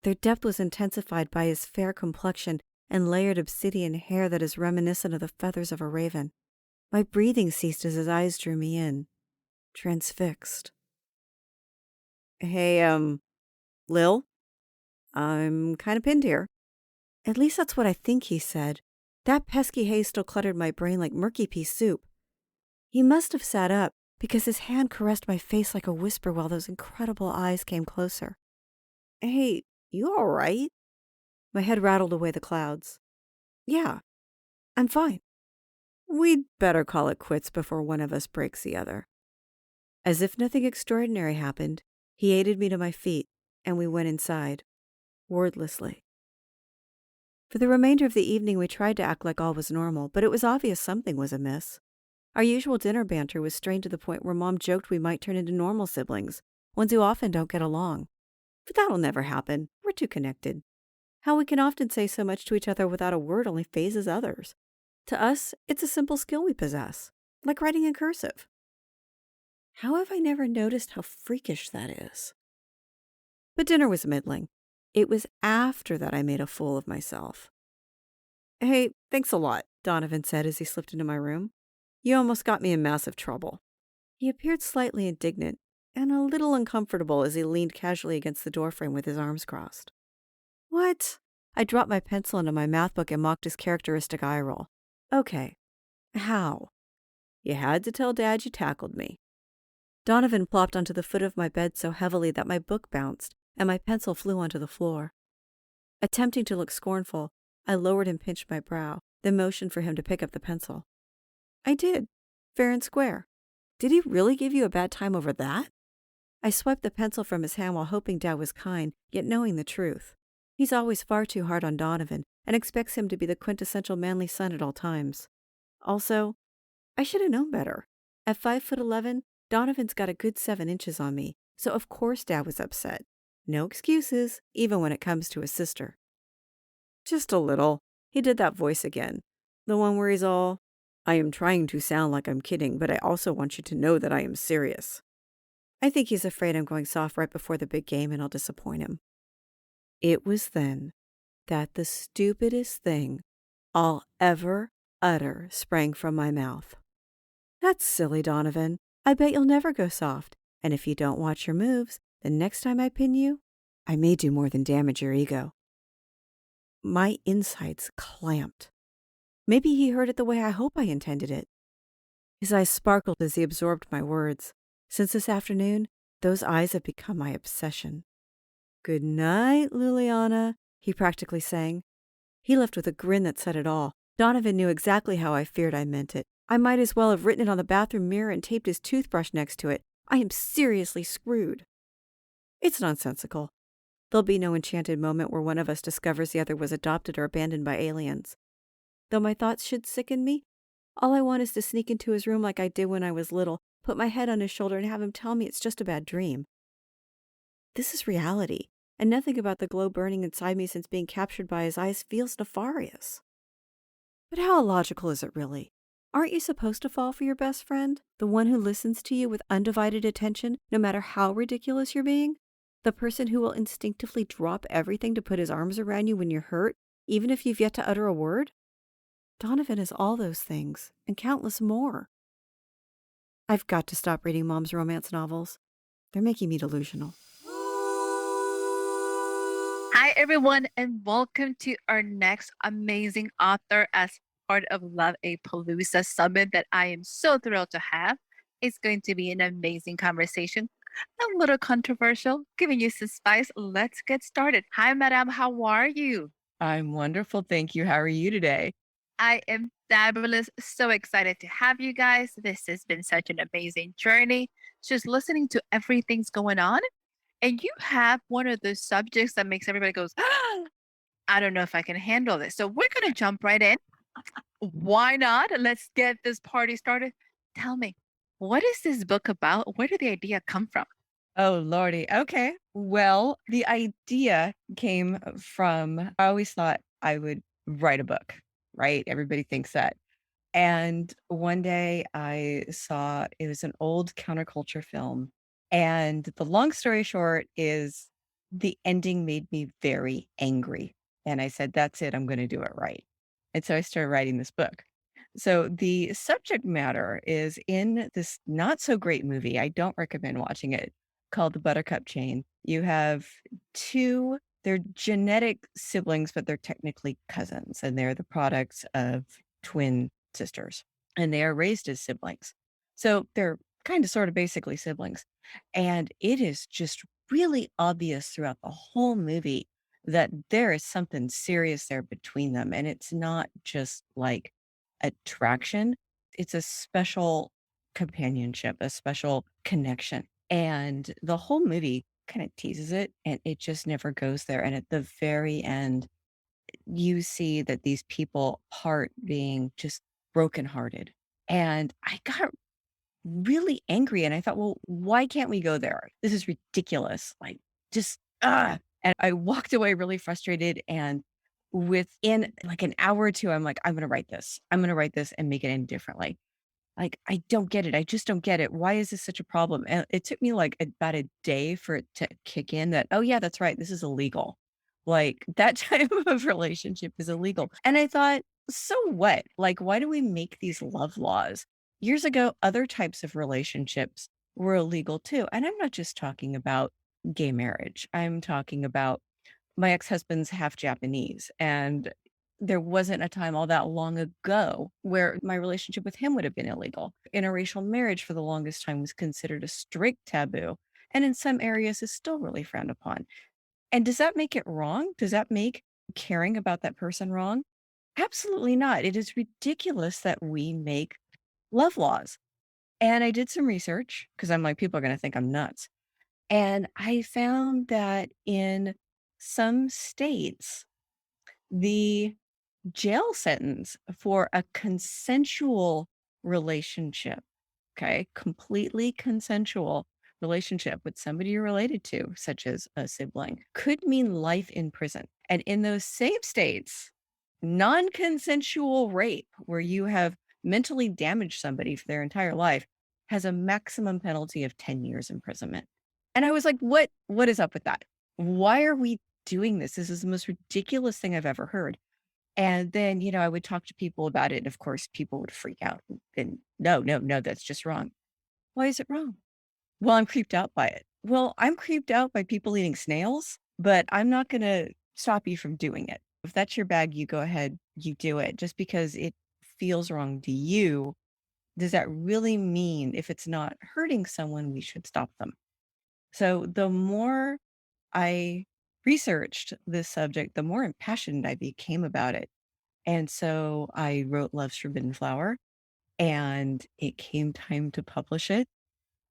Their depth was intensified by his fair complexion and layered obsidian hair that is reminiscent of the feathers of a raven. My breathing ceased as his eyes drew me in, transfixed. "Hey, Lil? I'm kind of pinned here." At least that's what I think he said. That pesky haze still cluttered my brain like murky pea soup. He must have sat up, because his hand caressed my face like a whisper while those incredible eyes came closer. "Hey, you all right?" My head rattled away the clouds. "Yeah, I'm fine." "We'd better call it quits before one of us breaks the other." As if nothing extraordinary happened, he aided me to my feet, and we went inside, wordlessly. For the remainder of the evening, we tried to act like all was normal, but it was obvious something was amiss. Our usual dinner banter was strained to the point where Mom joked we might turn into normal siblings, ones who often don't get along. But that'll never happen. We're too connected. How we can often say so much to each other without a word only phases others. To us, it's a simple skill we possess, like writing in cursive. How have I never noticed how freakish that is? But dinner was middling. It was after that I made a fool of myself. Hey, thanks a lot, Donovan said as he slipped into my room. You almost got me in massive trouble. He appeared slightly indignant and a little uncomfortable as he leaned casually against the doorframe with his arms crossed. What? I dropped my pencil into my math book and mocked his characteristic eye roll. Okay. How? You had to tell Dad you tackled me. Donovan plopped onto the foot of my bed so heavily that my book bounced and my pencil flew onto the floor. Attempting to look scornful, I lowered and pinched my brow, then motioned for him to pick up the pencil. I did, fair and square. Did he really give you a bad time over that? I swiped the pencil from his hand while hoping Dad was kind, yet knowing the truth. He's always far too hard on Donovan and expects him to be the quintessential manly son at all times. Also, I should have known better. At 5'11", Donovan's got a good 7 inches on me, so of course Dad was upset. No excuses, even when it comes to his sister. Just a little. He did that voice again. The one where he's all, I am trying to sound like I'm kidding, but I also want you to know that I am serious. I think he's afraid I'm going soft right before the big game and I'll disappoint him. It was then that the stupidest thing I'll ever utter sprang from my mouth. That's silly, Donovan. I bet you'll never go soft. And if you don't watch your moves, the next time I pin you, I may do more than damage your ego. My insides clamped. Maybe he heard it the way I hope I intended it. His eyes sparkled as he absorbed my words. Since this afternoon, those eyes have become my obsession. Good night, Liliana, he practically sang. He left with a grin that said it all. Donovan knew exactly how I feared I meant it. I might as well have written it on the bathroom mirror and taped his toothbrush next to it. I am seriously screwed. It's nonsensical. There'll be no enchanted moment where one of us discovers the other was adopted or abandoned by aliens. Though my thoughts should sicken me, all I want is to sneak into his room like I did when I was little, put my head on his shoulder and have him tell me it's just a bad dream. This is reality, and nothing about the glow burning inside me since being captured by his eyes feels nefarious. But how illogical is it really? Aren't you supposed to fall for your best friend? The one who listens to you with undivided attention, no matter how ridiculous you're being? The person who will instinctively drop everything to put his arms around you when you're hurt, even if you've yet to utter a word? Donovan is all those things, and countless more. I've got to stop reading Mom's romance novels. They're making me delusional. Hi, everyone, and welcome to our next amazing author as part of Luv-A-Palooza Summit that I am so thrilled to have. It's going to be an amazing conversation, a little controversial, giving you some spice. Let's get started. Hi, Madame. How are you? I'm wonderful. Thank you. How are you today? I am fabulous. So excited to have you guys. This has been such an amazing journey. Just listening to everything's going on. And you have one of those subjects that makes everybody goes, I don't know if I can handle this. So we're going to jump right in. Why not? Let's get this party started. Tell me, what is this book about? Where did the idea come from? Oh, Lordy. Okay. Well, the idea came from, I always thought I would write a book, right? Everybody thinks that. And one day I saw it was an old counterculture film. And the long story short is the ending made me very angry. And I said, that's it. I'm going to do it right. And so I started writing this book. So the subject matter is in this not so great movie. I don't recommend watching it, called The Buttercup Chain. You have two, they're genetic siblings, but they're technically cousins, and they're the products of twin sisters, and they are raised as siblings. So they're kind of sort of basically siblings. And it is just really obvious throughout the whole movie that there is something serious there between them. And it's not just like attraction, it's a special companionship, a special connection. And the whole movie kind of teases it, and it just never goes there. And at the very end, you see that these people part being just brokenhearted. And I got really angry and I thought, well, why can't we go there? This is ridiculous. Like, just, And I walked away really frustrated. And within like an hour or two, I'm like, I'm going to write this. I'm going to write this and make it end differently. Like, I don't get it. I just don't get it. Why is this such a problem? And it took me like about a day for it to kick in that, oh, yeah, that's right. This is illegal. Like, that type of relationship is illegal. And I thought, so what? Like, why do we make these love laws? Years ago, other types of relationships were illegal too. And I'm not just talking about gay marriage. I'm talking about my ex-husband's half Japanese. And there wasn't a time all that long ago where my relationship with him would have been illegal. Interracial marriage for the longest time was considered a strict taboo. And in some areas is still really frowned upon. And does that make it wrong? Does that make caring about that person wrong? Absolutely not. It is ridiculous that we make love laws. And I did some research because I'm like, people are going to think I'm nuts. And I found that in some states, the jail sentence for a consensual relationship, okay, completely consensual relationship with somebody you're related to, such as a sibling, could mean life in prison. And in those same states, non consensual rape, where you have mentally damaged somebody for their entire life, has a maximum penalty of 10 years imprisonment. And I was like, what is up with that? Why are we doing this? This is the most ridiculous thing I've ever heard. And then, I would talk to people about it. And of course, people would freak out and no, no, no, that's just wrong. Why is it wrong? Well, I'm creeped out by it. Well, I'm creeped out by people eating snails, but I'm not going to stop you from doing it. If that's your bag, you go ahead, you do it. Just because it feels wrong to you, does that really mean if it's not hurting someone, we should stop them? So the more I researched this subject, the more impassioned I became about it. And so I wrote Love's Forbidden Flower, and it came time to publish it.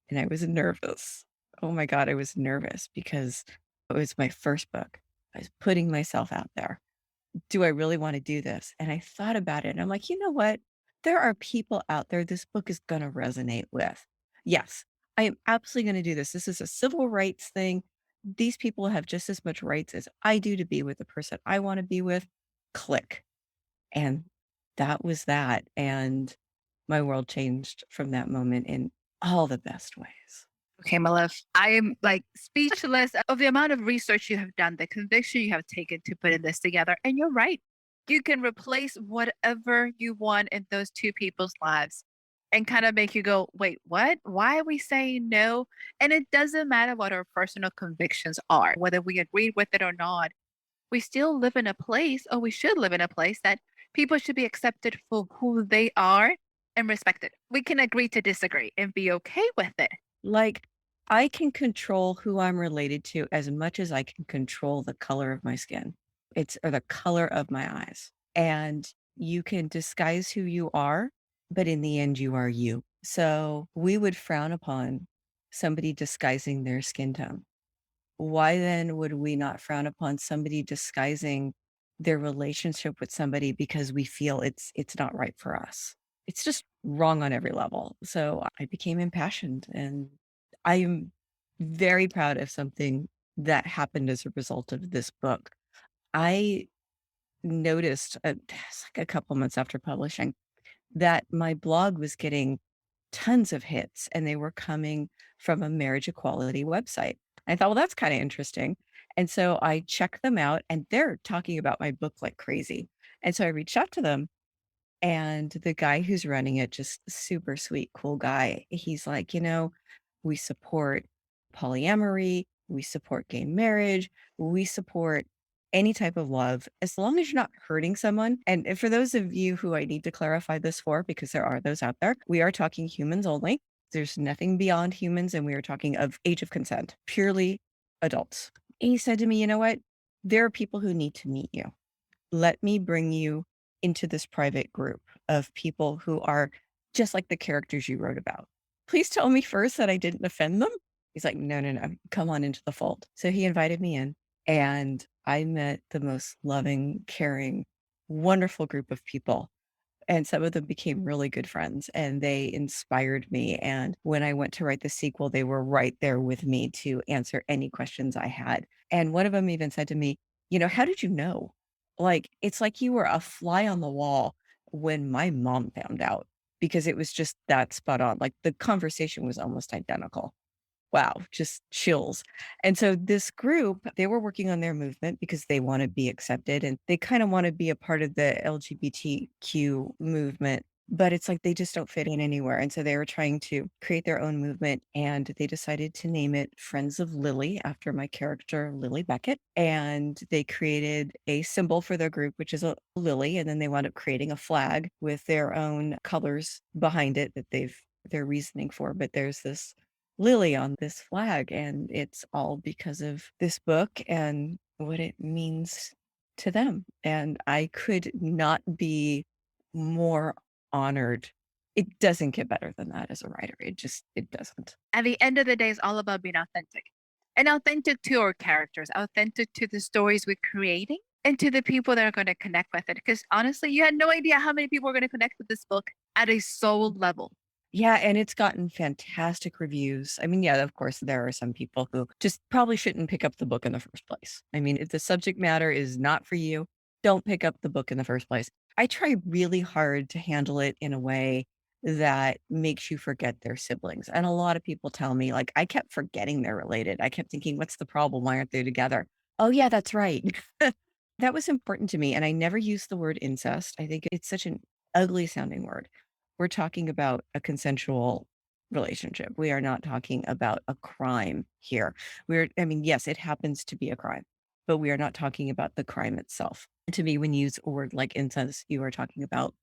And I was nervous. Oh my God, I was nervous because it was my first book. I was putting myself out there. Do I really want to do this? And I thought about it and I'm like, you know what? There are people out there this book is going to resonate with. Yes, I am absolutely going to do this. This is a civil rights thing. These people have just as much rights as I do to be with the person I want to be with. Click. And that was that. And my world changed from that moment in all the best ways. Okay, my love. I am like speechless of the amount of research you have done, the conviction you have taken to putting this together. And you're right. You can replace whatever you want in those two people's lives and kind of make you go, wait, what? Why are we saying no? And it doesn't matter what our personal convictions are, whether we agree with it or not. We still live in a place, or we should live in a place that people should be accepted for who they are and respected. We can agree to disagree and be okay with it. Like, I can control who I'm related to as much as I can control the color of my skin. Or the color of my eyes. And you can disguise who you are, but in the end, you are you. So we would frown upon somebody disguising their skin tone. Why then would we not frown upon somebody disguising their relationship with somebody because we feel it's not right for us? It's just wrong on every level. So I became impassioned, and I am very proud of something that happened as a result of this book. I noticed it's like a couple months after publishing that my blog was getting tons of hits, and they were coming from a marriage equality website. I thought, well, that's kind of interesting. And so I checked them out, and they're talking about my book like crazy. And so I reached out to them, and the guy who's running it, just super sweet, cool guy. He's like, we support polyamory, we support gay marriage, we support any type of love, as long as you're not hurting someone. And for those of you who I need to clarify this for, because there are those out there, we are talking humans only. There's nothing beyond humans, and we are talking of age of consent, purely adults. And he said to me, you know what? There are people who need to meet you. Let me bring you into this private group of people who are just like the characters you wrote about. Please tell me first that I didn't offend them. He's like, no, no, no, come on into the fold. So he invited me in, and I met the most loving, caring, wonderful group of people. And some of them became really good friends, and they inspired me. And when I went to write the sequel, they were right there with me to answer any questions I had. And one of them even said to me, how did you know? Like, it's like you were a fly on the wall when my mom found out, because it was just that spot on. Like, the conversation was almost identical. wow, just chills. And so this group, they were working on their movement because they want to be accepted and they kind of want to be a part of the LGBTQ movement. But it's like they just don't fit in anywhere. And so they were trying to create their own movement and they decided to name it Friends of Lily after my character, Lily Beckett. And they created a symbol for their group, which is a lily. And then they wound up creating a flag with their own colors behind it that their reasoning for. But there's this lily on this flag, and it's all because of this book and what it means to them. And I could not be more honored. It doesn't get better than that as a writer. It doesn't. At the end of the day, it's all about being authentic and authentic to our characters, authentic to the stories we're creating and to the people that are going to connect with it. Because honestly, you had no idea how many people are going to connect with this book at a soul level. Yeah, and it's gotten fantastic reviews. I mean, yeah, of course, there are some people who just probably shouldn't pick up the book in the first place. I mean, if the subject matter is not for you, don't pick up the book in the first place. I try really hard to handle it in a way that makes you forget their siblings. And a lot of people tell me, like, I kept forgetting they're related. I kept thinking, what's the problem? Why aren't they together? Oh, yeah, that's right. That was important to me. And I never used the word incest. I think it's such an ugly sounding word. We're talking about a consensual relationship. We are not talking about a crime here. I mean, yes, it happens to be a crime, but we are not talking about the crime itself. To me, when you use a word like incest, you are talking about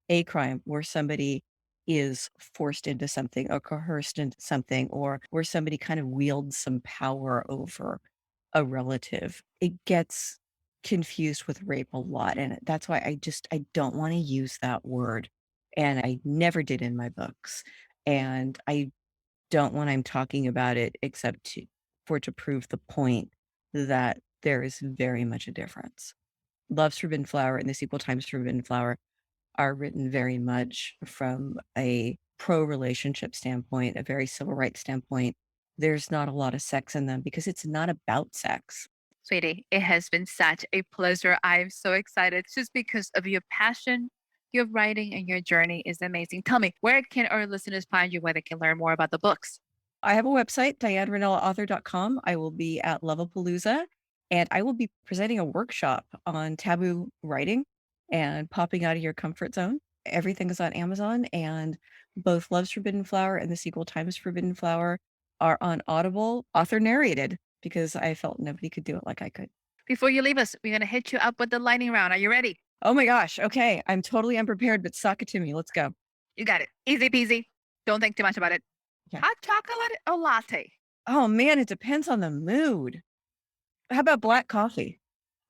a crime where somebody is forced into something or coerced into something, or where somebody kind of wields some power over a relative. It gets confused with rape a lot. And that's why I don't want to use that word. And I never did in my books. And I don't when I'm talking about it except to prove the point that there is very much a difference. Love's Forbidden Flower and the sequel Times Forbidden Flower are written very much from a pro-relationship standpoint, a very civil rights standpoint. There's not a lot of sex in them because it's not about sex. Sweetie, it has been such a pleasure. I'm so excited just because of your passion, your writing, and your journey is amazing. Tell me, where can our listeners find you, where they can learn more about the books? I have a website, dianerenellaauthor.com. I will be at Luv-A-Palooza, and I will be presenting a workshop on taboo writing and popping out of your comfort zone. Everything is on Amazon, and both Love's Forbidden Flower and the sequel Times Forbidden Flower are on Audible, author narrated, because I felt nobody could do it like I could. Before you leave us, we're going to hit you up with the lightning round. Are you ready? Oh my gosh. Okay. I'm totally unprepared, but sock it to me. Let's go. You got it. Easy peasy. Don't think too much about it. Okay. Hot chocolate or latte? Oh man, it depends on the mood. How about black coffee?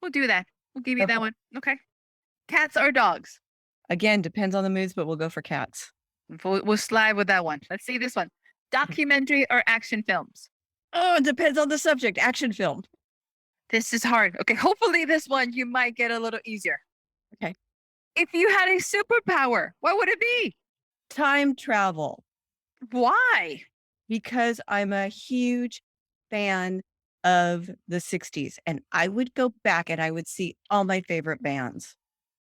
We'll do that. We'll give you Okay. that one. Okay. Cats or dogs? Again, depends on the moods, but we'll go for cats. We'll slide with that one. Let's see this one. Documentary or action films? Oh, it depends on the subject. Action film. This is hard. Okay. Hopefully this one you might get a little easier. Okay. If you had a superpower, what would it be? Time travel. Why? Because I'm a huge fan of the 60s and I would go back and I would see all my favorite bands.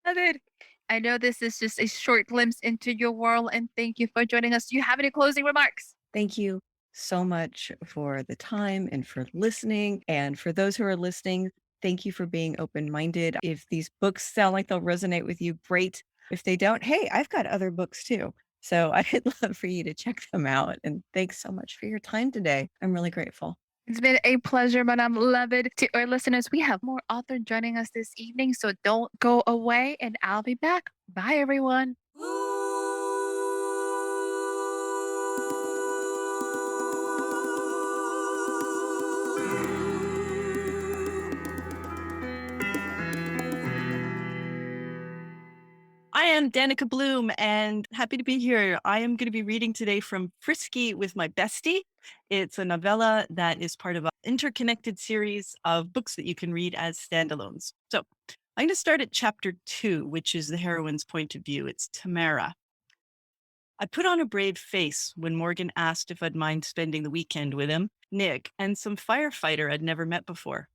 Love it. I know this is just a short glimpse into your world, and thank you for joining us. Do you have any closing remarks? Thank you so much for the time and for listening. And for those who are listening, thank you for being open-minded. If these books sound like they'll resonate with you, great. If they don't, hey, I've got other books too. So I'd love for you to check them out. And thanks so much for your time today. I'm really grateful. It's been a pleasure, Madame Lovett. To our listeners, we have more author joining us this evening, so don't go away, and I'll be back. Bye, everyone. I am Danica Bloom and happy to be here. I am going to be reading today from Frisky with My Bestie. It's a novella that is part of an interconnected series of books that you can read as standalones. So I'm going to start at chapter 2, which is the heroine's point of view. It's Tamara. I put on a brave face when Morgan asked if I'd mind spending the weekend with him, Nick, and some firefighter I'd never met before.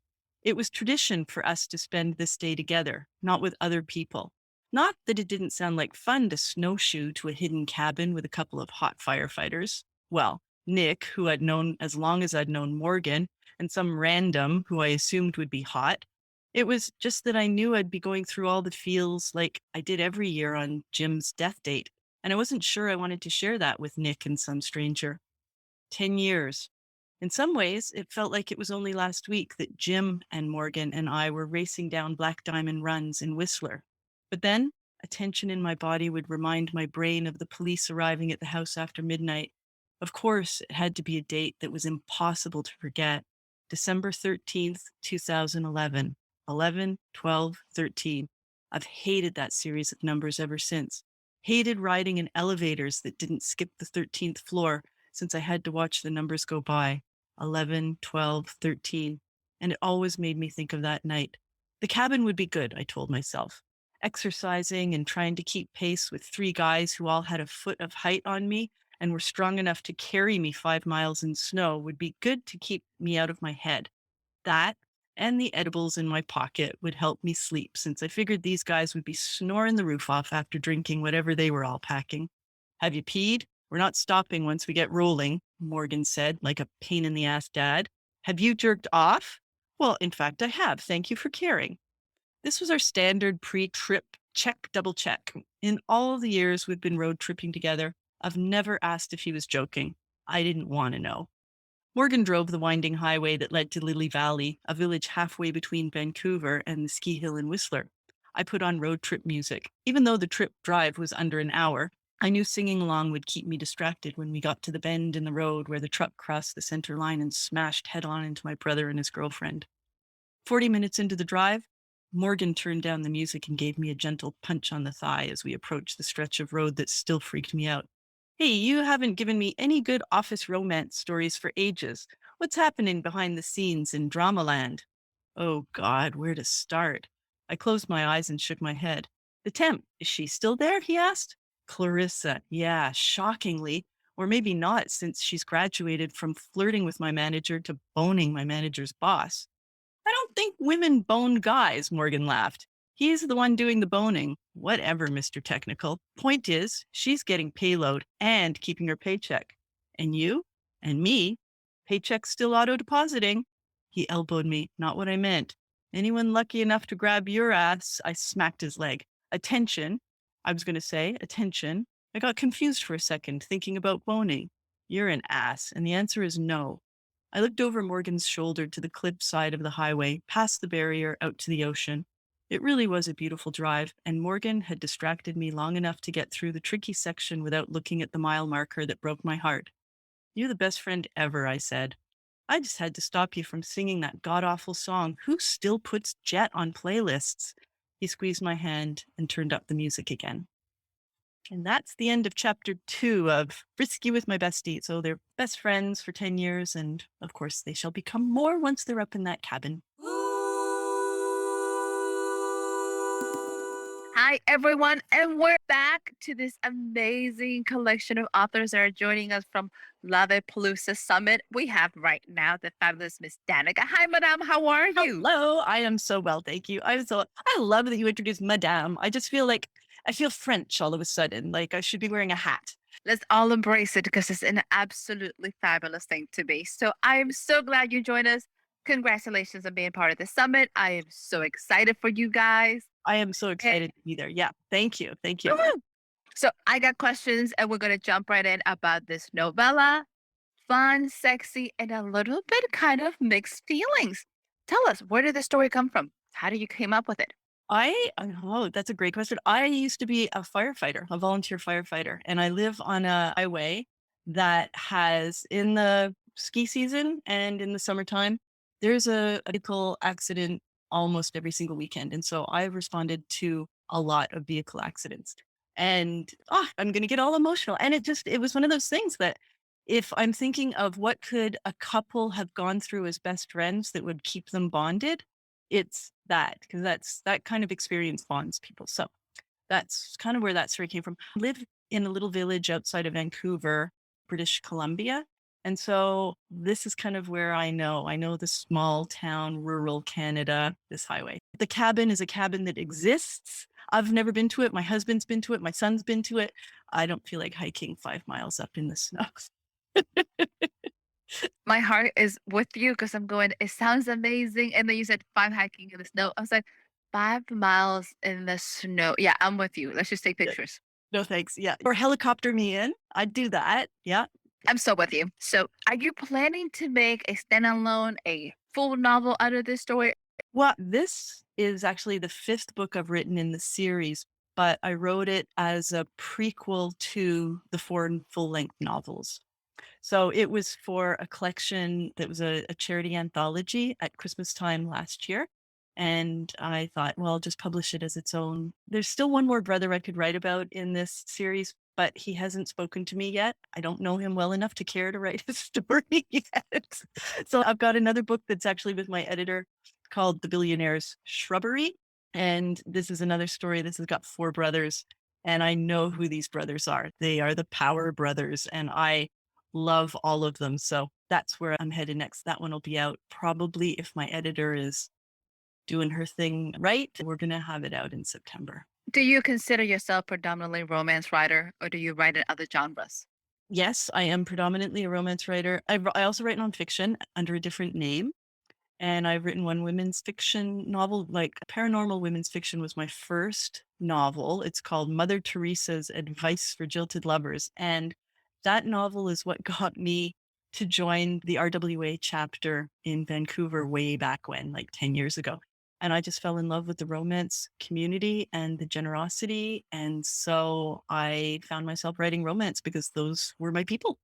It was tradition for us to spend this day together, not with other people. Not that it didn't sound like fun to snowshoe to a hidden cabin with a couple of hot firefighters. Well, Nick, who I'd known as long as I'd known Morgan, and some random who I assumed would be hot. It was just that I knew I'd be going through all the feels like I did every year on Jim's death date. And I wasn't sure I wanted to share that with Nick and some stranger. 10 years. In some ways, it felt like it was only last week that Jim and Morgan and I were racing down Black Diamond runs in Whistler. But then a tension in my body would remind my brain of the police arriving at the house after midnight. Of course, it had to be a date that was impossible to forget. December 13th, 2011. 11, 12, 13. I've hated that series of numbers ever since. Hated riding in elevators that didn't skip the 13th floor since I had to watch the numbers go by. 11, 12, 13. And it always made me think of that night. The cabin would be good, I told myself. Exercising and trying to keep pace with 3 guys who all had a foot of height on me and were strong enough to carry me 5 miles in snow would be good to keep me out of my head. That and the edibles in my pocket would help me sleep, since I figured these guys would be snoring the roof off after drinking whatever they were all packing. Have you peed? We're not stopping once we get rolling, Morgan said, like a pain in the ass dad. Have you jerked off? Well, in fact, I have. Thank you for caring. This was our standard pre-trip check, double check. In all the years we've been road tripping together, I've never asked if he was joking. I didn't want to know. Morgan drove the winding highway that led to Lily Valley, a village halfway between Vancouver and the ski hill in Whistler. I put on road trip music. Even though the trip drive was under an hour, I knew singing along would keep me distracted when we got to the bend in the road where the truck crossed the center line and smashed head-on into my brother and his girlfriend. 40 minutes into the drive, Morgan turned down the music and gave me a gentle punch on the thigh as we approached the stretch of road that still freaked me out. Hey, you haven't given me any good office romance stories for ages. What's happening behind the scenes in Dramaland? Oh God, where to start? I closed my eyes and shook my head. The temp, is she still there? He asked. Clarissa, yeah, shockingly. Or maybe not, since she's graduated from flirting with my manager to boning my manager's boss. I don't think women bone guys, Morgan laughed. He's the one doing the boning. Whatever, Mr. Technical. Point is, she's getting payload and keeping her paycheck. And you? And me? Paycheck's still auto-depositing. He elbowed me. Not what I meant. Anyone lucky enough to grab your ass? I smacked his leg. Attention. I was going to say, attention. I got confused for a second, thinking about boning. You're an ass, and the answer is no. I looked over Morgan's shoulder to the cliff side of the highway, past the barrier, out to the ocean. It really was a beautiful drive, and Morgan had distracted me long enough to get through the tricky section without looking at the mile marker that broke my heart. You're the best friend ever, I said. I just had to stop you from singing that god-awful song. Who still puts Jet on playlists? He squeezed my hand and turned up the music again. And that's the end of chapter 2 of Frisky with My Bestie. So they're best friends for 10 years, and of course they shall become more once they're up in that cabin. Hi, everyone, and we're back to this amazing collection of authors that are joining us from Luv-A-Palooza Summit. We have right now the fabulous Miss Danica. Hi, Madame. How are you? Hello, I am so well, thank you. I love that you introduced Madame. I just feel like I feel French all of a sudden, like I should be wearing a hat. Let's all embrace it because it's an absolutely fabulous thing to be. So I am so glad you joined us. Congratulations on being part of the summit. I am so excited for you guys. I am so excited to be there. Yeah, thank you. Thank you. Woo-hoo! So I got questions and we're going to jump right in about this novella. Fun, sexy, and a little bit kind of mixed feelings. Tell us, where did the story come from? How did you came up with it? Oh, that's a great question. I used to be a firefighter, a volunteer firefighter, and I live on a highway that has, in the ski season and in the summertime, there's a vehicle accident almost every single weekend. And so I've responded to a lot of vehicle accidents. And I'm going to get all emotional. And it was one of those things that if I'm thinking of what could a couple have gone through as best friends that would keep them bonded, it's that, because that kind of experience bonds people. So that's kind of where that story came from. I live in a little village outside of Vancouver, British Columbia. And so this is kind of where I know the small town, rural Canada, this highway. The cabin is a cabin that exists. I've never been to it. My husband's been to it. My son's been to it. I don't feel like hiking 5 miles up in the snow. My heart is with you because I'm going, it sounds amazing. And then you said 5 hiking in the snow. I was like, 5 miles in the snow. Yeah, I'm with you. Let's just take Yeah. pictures. No, thanks. Yeah. Or helicopter me in. I'd do that. Yeah. I'm so with you. So, are you planning to make a standalone, a full novel out of this story? Well, this is actually the fifth book I've written in the series, but I wrote it as a prequel to the four full-length novels. So it was for a collection that was a charity anthology at Christmas time last year. And I thought, well, I'll just publish it as its own. There's still one more brother I could write about in this series, but he hasn't spoken to me yet. I don't know him well enough to care to write his story yet. So I've got another book that's actually with my editor called The Billionaire's Shrubbery. And this is another story. This has got four brothers. And I know who these brothers are. They are the Power Brothers. And I love all of them. So that's where I'm headed next. That one will be out probably, if my editor is doing her thing right, we're going to have it out in September. Do you consider yourself predominantly romance writer or do you write in other genres? Yes, I am predominantly a romance writer. I also write nonfiction under a different name. And I've written one women's fiction novel, like paranormal women's fiction was my first novel. It's called Mother Teresa's Advice for Jilted Lovers. And that novel is what got me to join the RWA chapter in Vancouver way back when, like 10 years ago. And I just fell in love with the romance community and the generosity. And so I found myself writing romance because those were my people.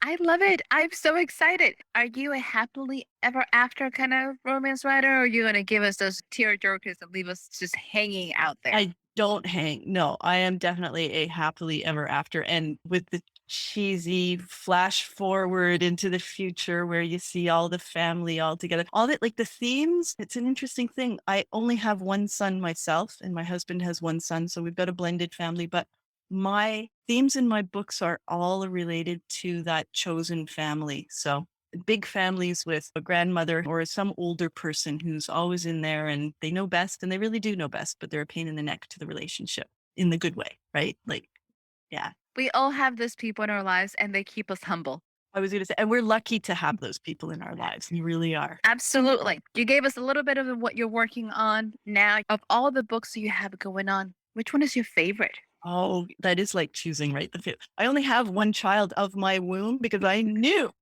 I love it. I'm so excited. Are you a happily ever after kind of romance writer or are you going to give us those tear jerkers and leave us just hanging out there? I don't hang. No, I am definitely a happily ever after. And with the cheesy flash forward into the future where you see all the family all together, all that, like the themes, it's an interesting thing. I only have one son myself and my husband has one son. So we've got a blended family, but my themes in my books are all related to that chosen family. So big families with a grandmother or some older person who's always in there and they know best and they really do know best, but they're a pain in the neck to the relationship in the good way, right? Like, yeah. We all have those people in our lives and they keep us humble. I was going to say, and we're lucky to have those people in our lives. We really are. Absolutely. You gave us a little bit of what you're working on now. Of all the books you have going on, which one is your favorite? Oh, that is like choosing, right? I only have one child of my womb because I knew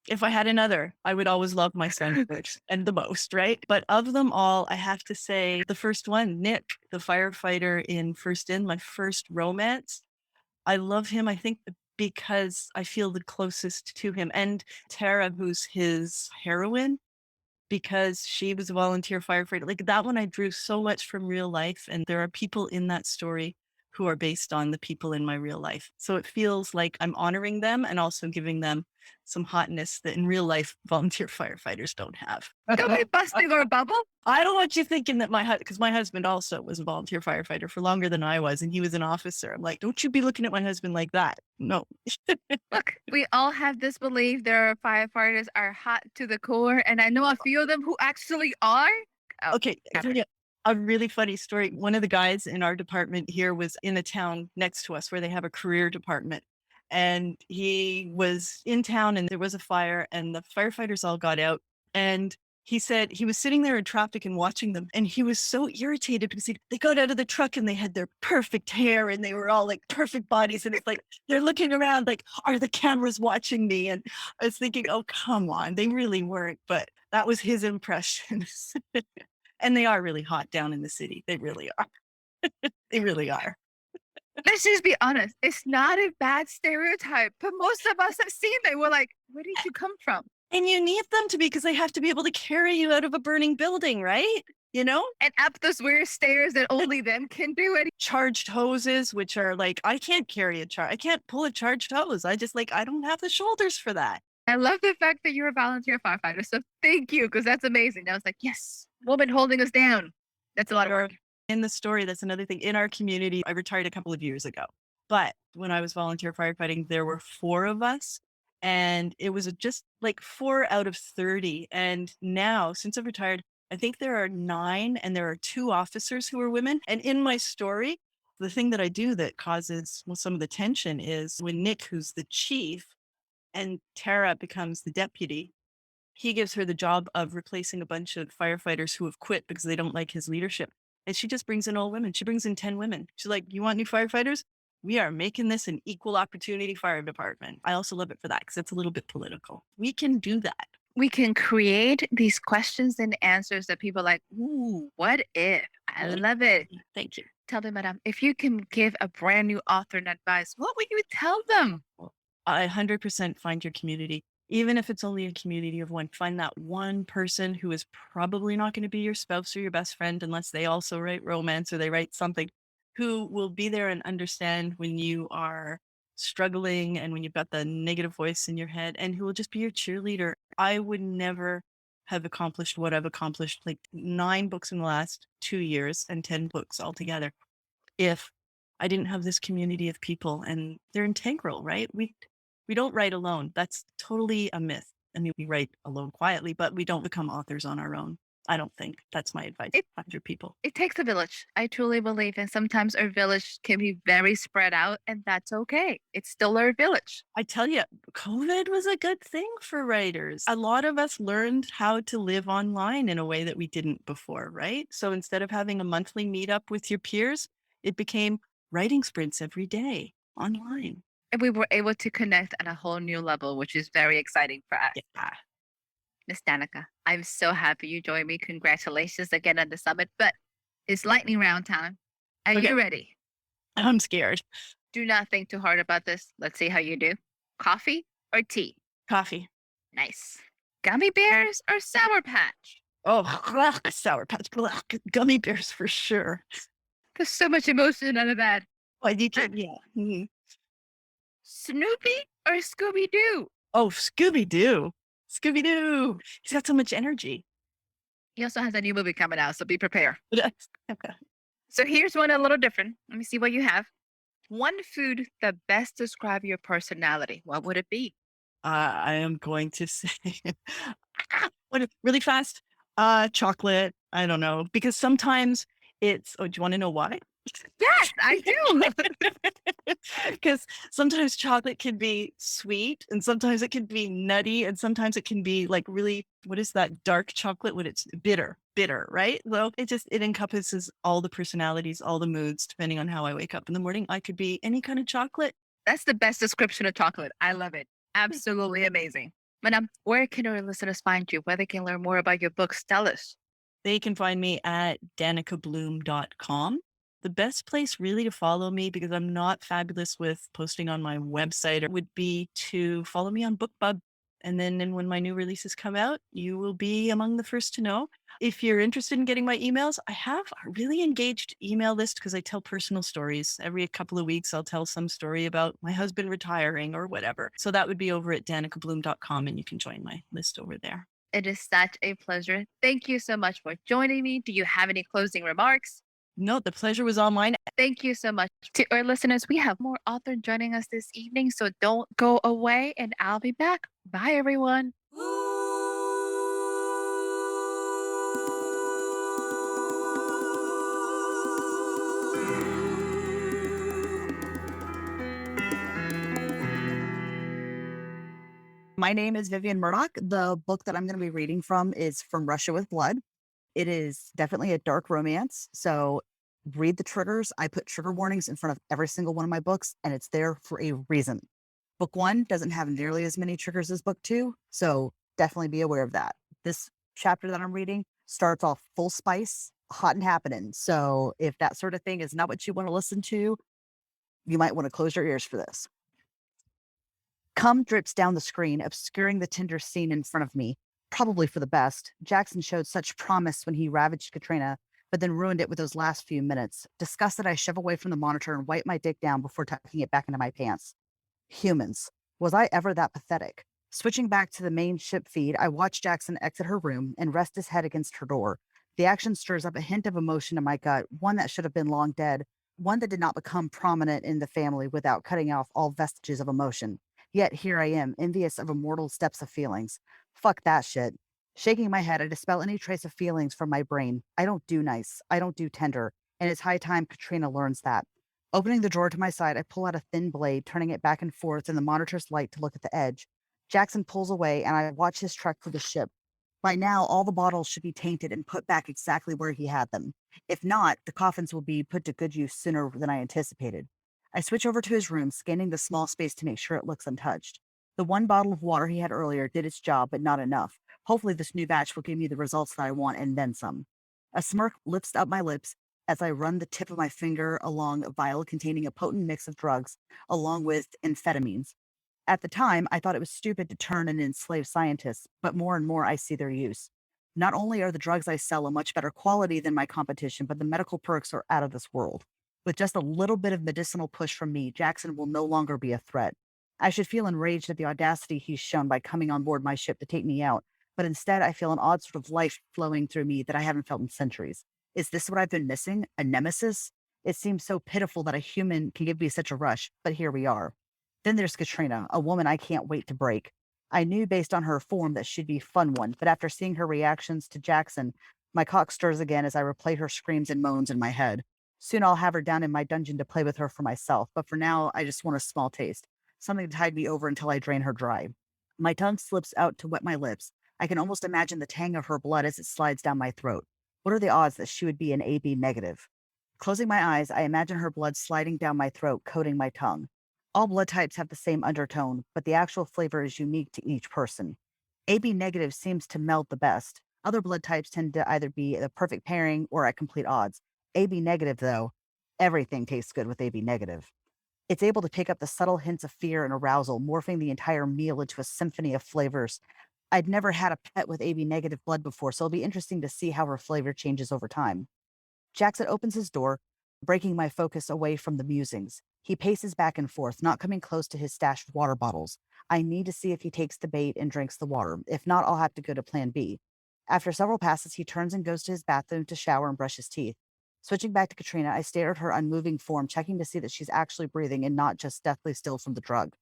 if I had another, I would always love my son first and the most, right? But of them all, I have to say the first one, Nick, the firefighter in First In, my first romance. I love him, I think, because I feel the closest to him. And Tara, who's his heroine, because she was a volunteer firefighter. Like that one, I drew so much from real life. And there are people in that story who are based on the people in my real life. So it feels like I'm honoring them and also giving them some hotness that in real life volunteer firefighters don't have. Don't be busting our bubble. I don't want you thinking that because my husband also was a volunteer firefighter for longer than I was, and he was an officer. I'm like, don't you be looking at my husband like that. No. Look, we all have this belief there are firefighters are hot to the core, and I know a few of them who actually are. Okay, a really funny story. One of the guys in our department here was in a town next to us where they have a career department. And he was in town and there was a fire and the firefighters all got out. And he said he was sitting there in traffic and watching them. And he was so irritated because they got out of the truck and they had their perfect hair and they were all like perfect bodies. And it's like, they're looking around like, are the cameras watching me? And I was thinking, oh, come on. They really weren't. But that was his impression. And they are really hot down in the city. They really are. They really are. Let's just be honest. It's not a bad stereotype, but most of us have seen them. We're like, where did you come from? And you need them to be because they have to be able to carry you out of a burning building, right? You know? And up those weird stairs that only them can do it. Charged hoses, which are like, I can't carry I can't pull a charged hose. I don't have the shoulders for that. I love the fact that you're a volunteer firefighter. So thank you, because that's amazing. I was like, yes, woman holding us down. That's a lot of work. In the story, that's another thing. In our community, I retired a couple of years ago. But when I was volunteer firefighting, there were 4 of us. And it was just like 4 out of 30. And now, since I've retired, I think there are 9 and there are 2 officers who are women. And in my story, the thing that I do that causes some of the tension is when Nick, who's the chief, and Tara becomes the deputy. He gives her the job of replacing a bunch of firefighters who have quit because they don't like his leadership. And she just brings in all women. She brings in 10 women. She's like, you want new firefighters? We are making this an equal opportunity fire department. I also love it for that because it's a little bit political. We can do that. We can create these questions and answers that people are like, ooh, what if? I love it. Thank you. Tell them, madam, if you can give a brand new author an advice, what would you tell them? I 100% find your community. Even if it's only a community of one, find that one person who is probably not going to be your spouse or your best friend unless they also write romance or they write something, who will be there and understand when you are struggling and when you've got the negative voice in your head, and who will just be your cheerleader. I would never have accomplished what I've accomplished, like 9 books in the last 2 years and 10 books altogether, if I didn't have this community of people, and they're integral, right? We don't write alone. That's totally a myth. I mean, we write alone quietly, but we don't become authors on our own. I don't think. That's my advice. Find your people. It takes a village. I truly believe. And sometimes our village can be very spread out, and that's okay. It's still our village. I tell you, COVID was a good thing for writers. A lot of us learned how to live online in a way that we didn't before, right? So instead of having a monthly meetup with your peers, it became writing sprints every day online. And we were able to connect on a whole new level, which is very exciting for us. Yeah. Miss Danica, I'm so happy you joined me. Congratulations again on the summit. But it's lightning round time. Are Okay. you ready? I'm scared. Do not think too hard about this. Let's see how you do. Coffee or tea? Coffee. Nice. Gummy bears or Sour Patch? Oh, Sour Patch. Gummy bears for sure. There's so much emotion out of that. Well, you can, yeah. Mhm. Snoopy or Scooby Doo? Oh, Scooby-Doo. Scooby-Doo. He's got so much energy. He also has a new movie coming out, so be prepared. Okay. So here's one a little different. Let me see what you have. One food that best describe your personality. What would it be? I am going to say really fast. Chocolate. I don't know, because sometimes it's. Oh, do you want to know why? Yes, I do. Because sometimes chocolate can be sweet, and sometimes it can be nutty, and sometimes it can be like really, what is that dark chocolate when it's bitter, right? So it encompasses all the personalities, all the moods, depending on how I wake up in the morning. I could be any kind of chocolate. That's the best description of chocolate. I love it. Absolutely amazing. Madam, where can our listeners find you? Where they can learn more about your books? Tell us. They can find me at danicabloom.com. The best place really to follow me, because I'm not fabulous with posting on my website, would be to follow me on BookBub. And then when my new releases come out, you will be among the first to know. If you're interested in getting my emails, I have a really engaged email list because I tell personal stories. Every couple of weeks, I'll tell some story about my husband retiring or whatever. So that would be over at danicabloom.com, and you can join my list over there. It is such a pleasure. Thank you so much for joining me. Do you have any closing remarks? No, the pleasure was all mine. Thank you so much. To our listeners, we have more authors joining us this evening, so don't go away, and I'll be back. Bye, everyone. My name is Vivian Murdoch. The book that I'm going to be reading from is From Russia with Blood. It is definitely a dark romance, so read the triggers. I put trigger warnings in front of every single one of my books, and it's there for a reason. Book 1 doesn't have nearly as many triggers as book 2, so definitely be aware of that. This chapter that I'm reading starts off full spice, hot and happening. So if that sort of thing is not what you want to listen to, you might want to close your ears for this. Cum drips down the screen, obscuring the tender scene in front of me. Probably for the best. Jackson showed such promise when he ravaged Katrina, but then ruined it with those last few minutes. Disgusted, I shove away from the monitor and wipe my dick down before tucking it back into my pants. Humans. Was I ever that pathetic? Switching back to the main ship feed, I watch Jackson exit her room and rest his head against her door. The action stirs up a hint of emotion in my gut, one that should have been long dead, one that did not become prominent in the family without cutting off all vestiges of emotion. Yet here I am, envious of immortal steps of feelings. Fuck that shit. Shaking my head, I dispel any trace of feelings from my brain. I don't do nice. I don't do tender. And it's high time Katrina learns that. Opening the drawer to my side, I pull out a thin blade, turning it back and forth in the monitor's light to look at the edge. Jackson pulls away, and I watch his trek for the ship. By now, all the bottles should be tainted and put back exactly where he had them. If not, the coffins will be put to good use sooner than I anticipated. I switch over to his room, scanning the small space to make sure it looks untouched. The one bottle of water he had earlier did its job, but not enough. Hopefully, this new batch will give me the results that I want and then some. A smirk lifts up my lips as I run the tip of my finger along a vial containing a potent mix of drugs, along with amphetamines. At the time, I thought it was stupid to turn and enslave scientists, but more and more I see their use. Not only are the drugs I sell a much better quality than my competition, but the medical perks are out of this world. With just a little bit of medicinal push from me, Jackson will no longer be a threat. I should feel enraged at the audacity he's shown by coming on board my ship to take me out, but instead I feel an odd sort of life flowing through me that I haven't felt in centuries. Is this what I've been missing? A nemesis? It seems so pitiful that a human can give me such a rush, but here we are. Then there's Katrina, a woman I can't wait to break. I knew based on her form that she'd be a fun one, but after seeing her reactions to Jackson, my cock stirs again as I replay her screams and moans in my head. Soon I'll have her down in my dungeon to play with her for myself, but for now I just want a small taste, something to tide me over until I drain her dry. My tongue slips out to wet my lips. I can almost imagine the tang of her blood as it slides down my throat. What are the odds that she would be an AB negative? Closing my eyes, I imagine her blood sliding down my throat, coating my tongue. All blood types have the same undertone, but the actual flavor is unique to each person. AB negative seems to meld the best. Other blood types tend to either be the perfect pairing or at complete odds. AB negative, though, everything tastes good with AB negative. It's able to pick up the subtle hints of fear and arousal, morphing the entire meal into a symphony of flavors. I'd never had a pet with AB negative blood before, so it'll be interesting to see how her flavor changes over time. Jackson opens his door, breaking my focus away from the musings. He paces back and forth, not coming close to his stash of water bottles. I need to see if he takes the bait and drinks the water. If not, I'll have to go to plan B. After several passes, he turns and goes to his bathroom to shower and brush his teeth. Switching back to Katrina, I stare at her unmoving form, checking to see that she's actually breathing and not just deathly still from the drug.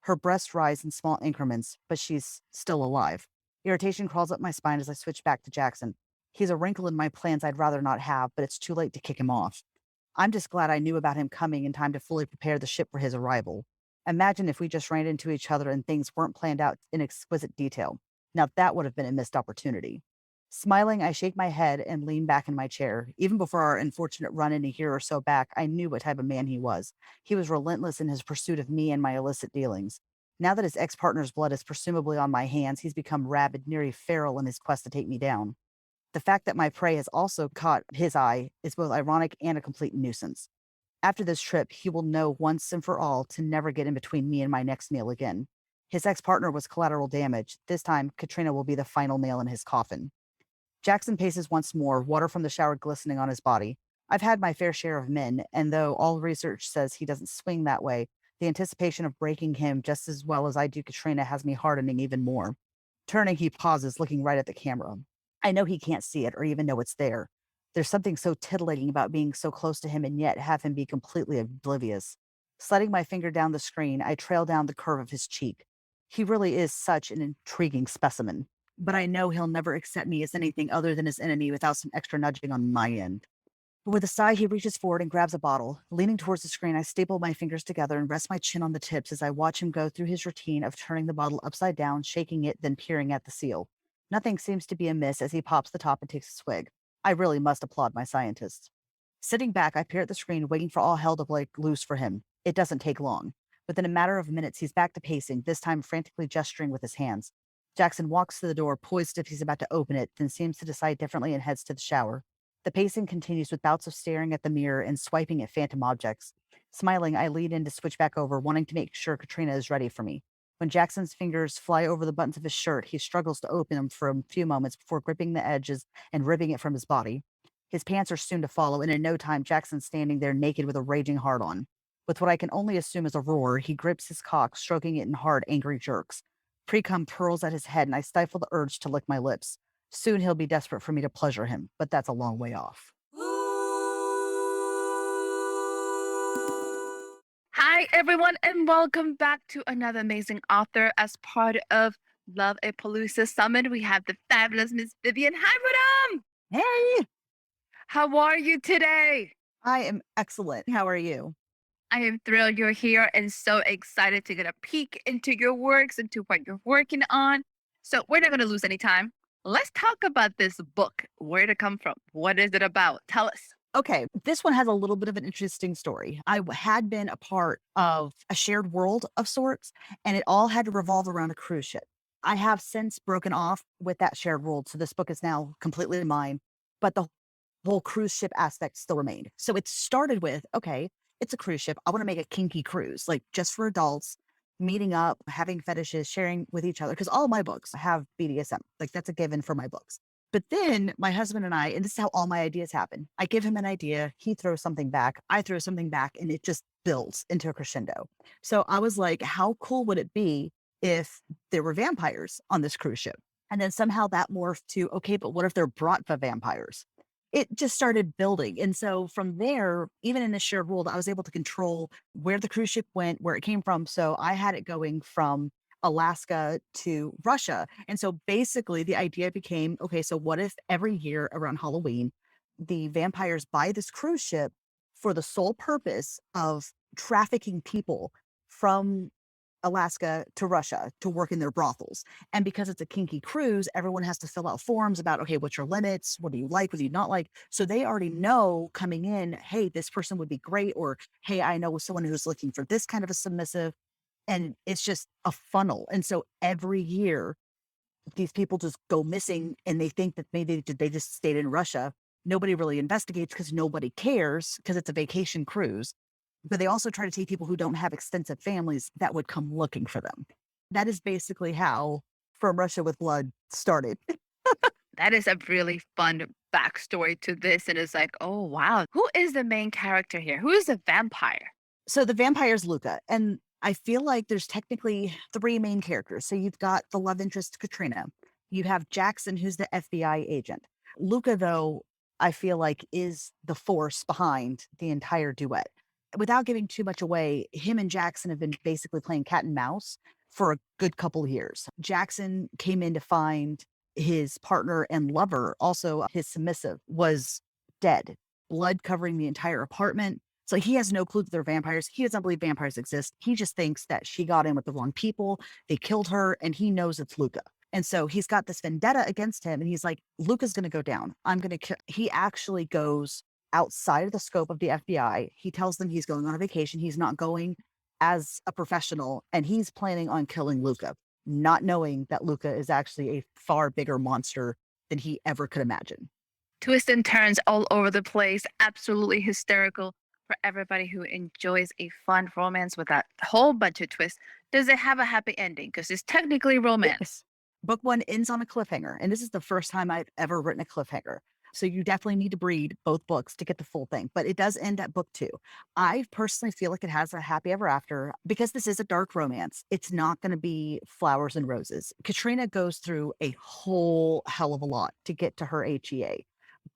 Her breasts rise in small increments, but she's still alive. Irritation crawls up my spine as I switch back to Jackson. He's a wrinkle in my plans I'd rather not have, but it's too late to kick him off. I'm just glad I knew about him coming in time to fully prepare the ship for his arrival. Imagine if we just ran into each other and things weren't planned out in exquisite detail. Now that would have been a missed opportunity. Smiling, I shake my head and lean back in my chair. Even before our unfortunate run-in a year or so back, I knew what type of man he was. He was relentless in his pursuit of me and my illicit dealings. Now that his ex-partner's blood is presumably on my hands, he's become rabid, nearly feral in his quest to take me down. The fact that my prey has also caught his eye is both ironic and a complete nuisance. After this trip, he will know once and for all to never get in between me and my next meal again. His ex-partner was collateral damage. This time, Katrina will be the final nail in his coffin. Jackson paces once more, water from the shower glistening on his body. I've had my fair share of men, and though all research says he doesn't swing that way, the anticipation of breaking him just as well as I do Katrina has me hardening even more. Turning, he pauses, looking right at the camera. I know he can't see it or even know it's there. There's something so titillating about being so close to him and yet have him be completely oblivious. Sliding my finger down the screen, I trail down the curve of his cheek. He really is such an intriguing specimen, but I know he'll never accept me as anything other than his enemy without some extra nudging on my end. With a sigh, he reaches forward and grabs a bottle. Leaning towards the screen, I staple my fingers together and rest my chin on the tips as I watch him go through his routine of turning the bottle upside down, shaking it, then peering at the seal. Nothing seems to be amiss as he pops the top and takes a swig. I really must applaud my scientists. Sitting back, I peer at the screen, waiting for all hell to break loose for him. It doesn't take long. Within a matter of minutes, he's back to pacing, this time frantically gesturing with his hands. Jackson walks to the door, poised if he's about to open it, then seems to decide differently and heads to the shower. The pacing continues with bouts of staring at the mirror and swiping at phantom objects. Smiling, I lean in to switch back over, wanting to make sure Katrina is ready for me. When Jackson's fingers fly over the buttons of his shirt, he struggles to open them for a few moments before gripping the edges and ripping it from his body. His pants are soon to follow, and in no time, Jackson's standing there naked with a raging hard-on. With what I can only assume is a roar, he grips his cock, stroking it in hard, angry jerks. Pre-cum purls at his head, and I stifle the urge to lick my lips. Soon he'll be desperate for me to pleasure him, but that's a long way off. Hi, everyone, and welcome back to another amazing author as part of Luv-A-Palooza Summit. We have the fabulous Miss Vivian. Hi, Madam! Hey! How are you today? I am excellent. How are you? I am thrilled you're here and so excited to get a peek into your works, into what you're working on. So we're not going to lose any time. Let's talk about this book. Where did it come from? What is it about? Tell us. Okay, this one has a little bit of an interesting story. Had been a part of a shared world of sorts, and it all had to revolve around a cruise ship. I have since broken off with that shared world, so this book is now completely mine, but the whole cruise ship aspect still remained. So it started with, okay, it's a cruise ship. I want to make a kinky cruise, like just for adults, meeting up, having fetishes, sharing with each other. Because all of my books have BDSM. Like that's a given for my books. But then my husband and I, and this is how all my ideas happen. I give him an idea, he throws something back, I throw something back, and it just builds into a crescendo. So I was like, how cool would it be if there were vampires on this cruise ship? And then somehow that morphed to, okay, but what if they're brought by vampires? It just started building. And so from there, even in the shared world, I was able to control where the cruise ship went, where it came from. So I had it going from Alaska to Russia. And so basically the idea became, okay, so what if every year around Halloween, the vampires buy this cruise ship for the sole purpose of trafficking people from Alaska to Russia to work in their brothels. And because it's a kinky cruise, everyone has to fill out forms about, okay, what's your limits? What do you like? What do you not like? So they already know coming in, hey, this person would be great. Or, hey, I know someone who's looking for this kind of a submissive. And it's just a funnel. And so every year, these people just go missing and they think that maybe they just stayed in Russia. Nobody really investigates because nobody cares because it's a vacation cruise. But they also try to take people who don't have extensive families that would come looking for them. That is basically how From Russia with Blood started. That is a really fun backstory to this. And it's like, oh, wow. Who is the main character here? Who is the vampire? So the vampire's Luca. And I feel like there's technically three main characters. So you've got the love interest, Katrina. You have Jackson, who's the FBI agent. Luca, though, I feel like is the force behind the entire duet. Without giving too much away, him and Jackson have been basically playing cat and mouse for a good couple of years. Jackson came in to find his partner and lover, also his submissive, was dead, blood covering the entire apartment. So he has no clue that they're vampires. He doesn't believe vampires exist. He just thinks that she got in with the wrong people. They killed her, and he knows it's Luca. And so he's got this vendetta against him, and he's like, Luca's going to go down. I'm going to kill. He actually goes outside of the scope of the FBI. He tells them he's going on a vacation. He's not going as a professional, and he's planning on killing Luca, not knowing that Luca is actually a far bigger monster than he ever could imagine. Twists and turns all over the place. Absolutely hysterical for everybody who enjoys a fun romance with a whole bunch of twists. Does it have a happy ending? Because it's technically romance. Yes. Book one ends on a cliffhanger, and this is the first time I've ever written a cliffhanger. So you definitely need to read both books to get the full thing, but it does end at book two. I personally feel like it has a happy ever after because this is a dark romance. It's not going to be flowers and roses. Katrina goes through a whole hell of a lot to get to her HEA,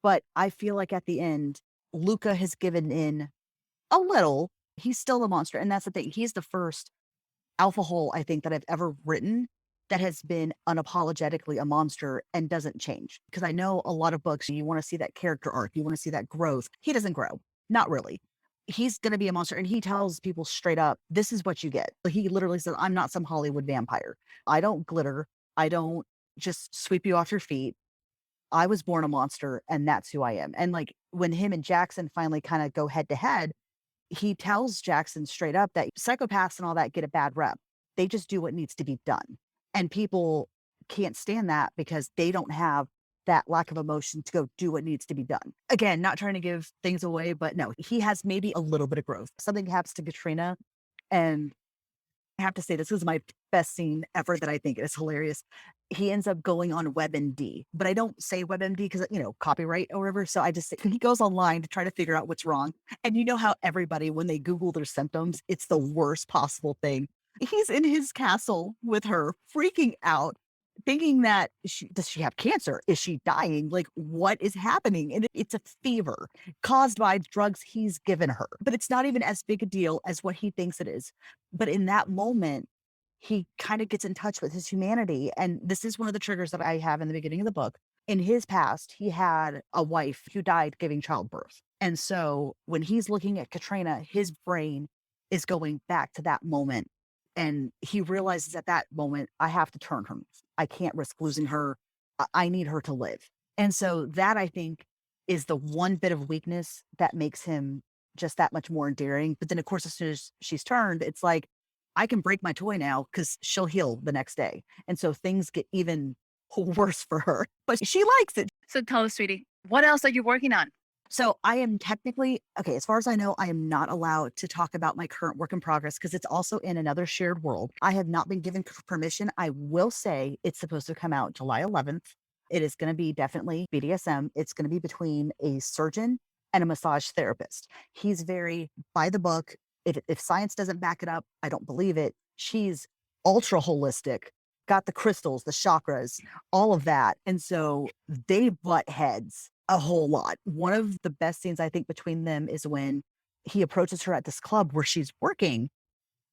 but I feel like at the end, Luca has given in a little. He's still a monster, and that's the thing. He's the first alpha hole I think that I've ever written that has been unapologetically a monster and doesn't change. Because I know a lot of books, you want to see that character arc, you want to see that growth. He doesn't grow, not really. He's going to be a monster, and he tells people straight up, this is what you get. He literally says, I'm not some Hollywood vampire. I don't glitter. I don't just sweep you off your feet. I was born a monster, and that's who I am. And like when him and Jackson finally kind of go head to head, he tells Jackson straight up that psychopaths and all that get a bad rep. They just do what needs to be done. And people can't stand that because they don't have that lack of emotion to go do what needs to be done. Again, not trying to give things away, but no, he has maybe a little bit of growth. Something happens to Katrina, and I have to say this is my best scene ever that I think is hilarious. He ends up going on WebMD, but I don't say WebMD because, copyright or whatever. So I just say he goes online to try to figure out what's wrong. And you know how everybody, when they Google their symptoms, it's the worst possible thing. He's in his castle with her, freaking out, thinking that does she have cancer? Is she dying? Like, what is happening? And it's a fever caused by drugs he's given her. But it's not even as big a deal as what he thinks it is. But in that moment, he kind of gets in touch with his humanity. And this is one of the triggers that I have in the beginning of the book. In his past, he had a wife who died giving childbirth. And so when he's looking at Katrina, his brain is going back to that moment. And he realizes at that moment, I have to turn her. I can't risk losing her. I need her to live. And so that, I think, is the one bit of weakness that makes him just that much more endearing. But then, of course, as soon as she's turned, it's like, I can break my toy now because she'll heal the next day. And so things get even worse for her, but she likes it. So tell us, sweetie, what else are you working on? So I am technically, okay, as far as I know, I am not allowed to talk about my current work in progress because it's also in another shared world. I have not been given permission. I will say it's supposed to come out July 11th. It is going to be definitely BDSM. It's going to be between a surgeon and a massage therapist. He's very by the book. If science doesn't back it up, I don't believe it. She's ultra holistic, got the crystals, the chakras, all of that. And so they butt heads a whole lot. One of the best scenes I think between them is when he approaches her at this club where she's working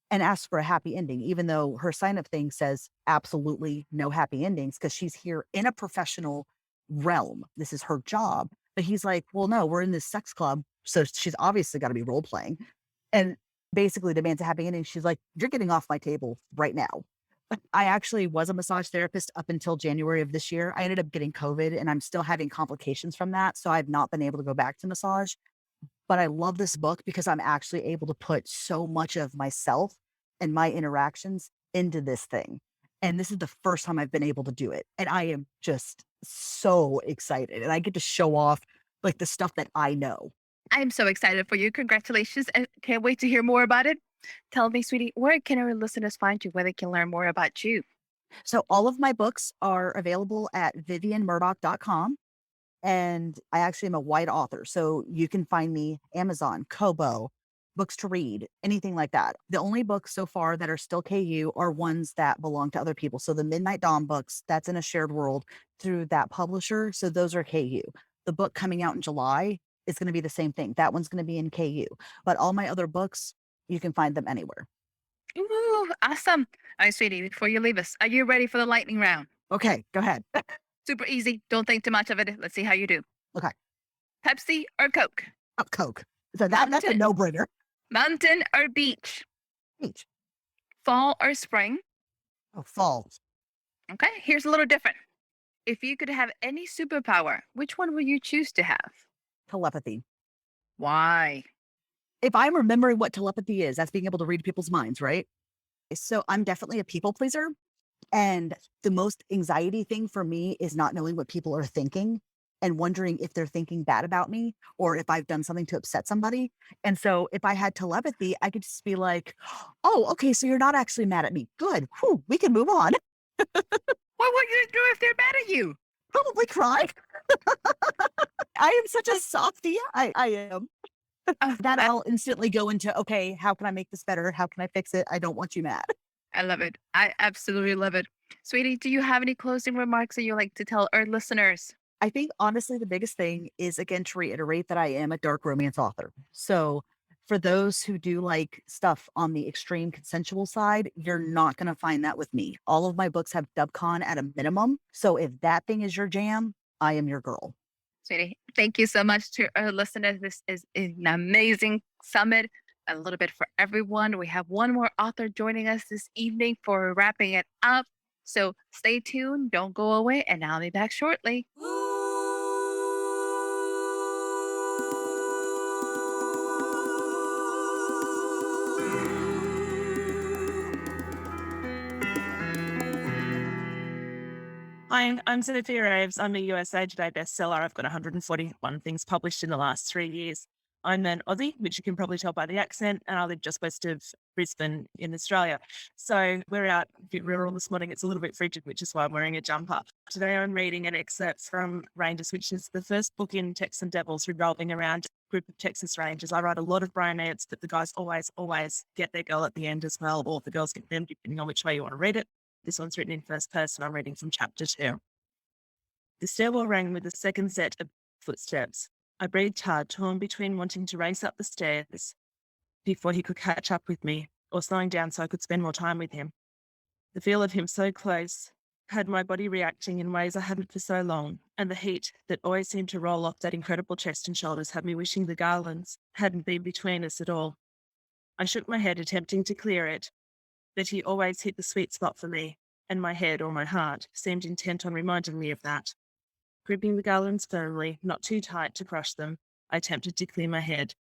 and asks for a happy ending, even though her sign up thing says absolutely no happy endings because she's here in a professional realm. This is her job. But he's like, well, no, we're in this sex club. So she's obviously got to be role playing and basically demands a happy ending. She's like, you're getting off my table right now. I actually was a massage therapist up until January of this year. I ended up getting COVID and I'm still having complications from that. So I've not been able to go back to massage. But I love this book because I'm actually able to put so much of myself and my interactions into this thing. And this is the first time I've been able to do it. And I am just so excited. And I get to show off like the stuff that I know. I am so excited for you. Congratulations. And can't wait to hear more about it. Tell me, sweetie, where can our listeners find you, where they can learn more about you? So all of my books are available at vivianmurdoch.com. And I actually am a white author. So you can find me Amazon, Kobo, Books to Read, anything like that. The only books so far that are still KU are ones that belong to other people. So the Midnight Dawn books, that's in a shared world through that publisher. So those are KU. The book coming out in July is going to be the same thing. That one's going to be in KU. But all my other books, you can find them anywhere. Ooh, awesome. All right, sweetie, before you leave us, are you ready for the lightning round? Okay, go ahead. Super easy. Don't think too much of it. Let's see how you do. Okay. Pepsi or Coke? Oh, Coke. So that's a no-brainer. Mountain or beach? Beach. Fall or spring? Oh, fall. Okay, here's a little different. If you could have any superpower, which one would you choose to have? Telepathy. Why? If I'm remembering what telepathy is, that's being able to read people's minds, right? So I'm definitely a people pleaser. And the most anxiety thing for me is not knowing what people are thinking and wondering if they're thinking bad about me or if I've done something to upset somebody. And so if I had telepathy, I could just be like, oh, okay, so you're not actually mad at me. Good. Whew, we can move on. What would you do if they're mad at you? Probably cry. I am such a softie. I am. That I'll instantly go into, okay, how can I make this better? How can I fix it? I don't want you mad. I love it. I absolutely love it. Sweetie, do you have any closing remarks that you like to tell our listeners? I think honestly, the biggest thing is, again, to reiterate that I am a dark romance author. So for those who do like stuff on the extreme consensual side, you're not going to find that with me. All of my books have DubCon at a minimum. So if that thing is your jam, I am your girl. Sweetie, thank you so much to our listeners. This is an amazing summit, a little bit for everyone. We have one more author joining us this evening for wrapping it up. So stay tuned, don't go away, and I'll be back shortly. Hi, I'm Sophia Raves. I'm a USA Today bestseller. I've got 141 things published in the last 3 years. I'm an Aussie, which you can probably tell by the accent, and I live just west of Brisbane in Australia. So we're out a bit rural this morning. It's a little bit frigid, which is why I'm wearing a jumper. Today I'm reading an excerpt from Rangers, which is the first book in Texan Devils revolving around a group of Texas Rangers. I write a lot of bromads, but the guys always get their girl at the end as well, or the girls get them, depending on which way you want to read it. This one's written in first person. I'm reading from chapter 2. The stairwell rang with the second set of footsteps. I breathed hard, torn between wanting to race up the stairs before he could catch up with me, or slowing down so I could spend more time with him. The feel of him so close had my body reacting in ways I hadn't for so long, and the heat that always seemed to roll off that incredible chest and shoulders had me wishing the garlands hadn't been between us at all. I shook my head, attempting to clear it, but he always hit the sweet spot for me, and my head, or my heart, seemed intent on reminding me of that. Gripping the garlands firmly, not too tight to crush them, I attempted to clear my head.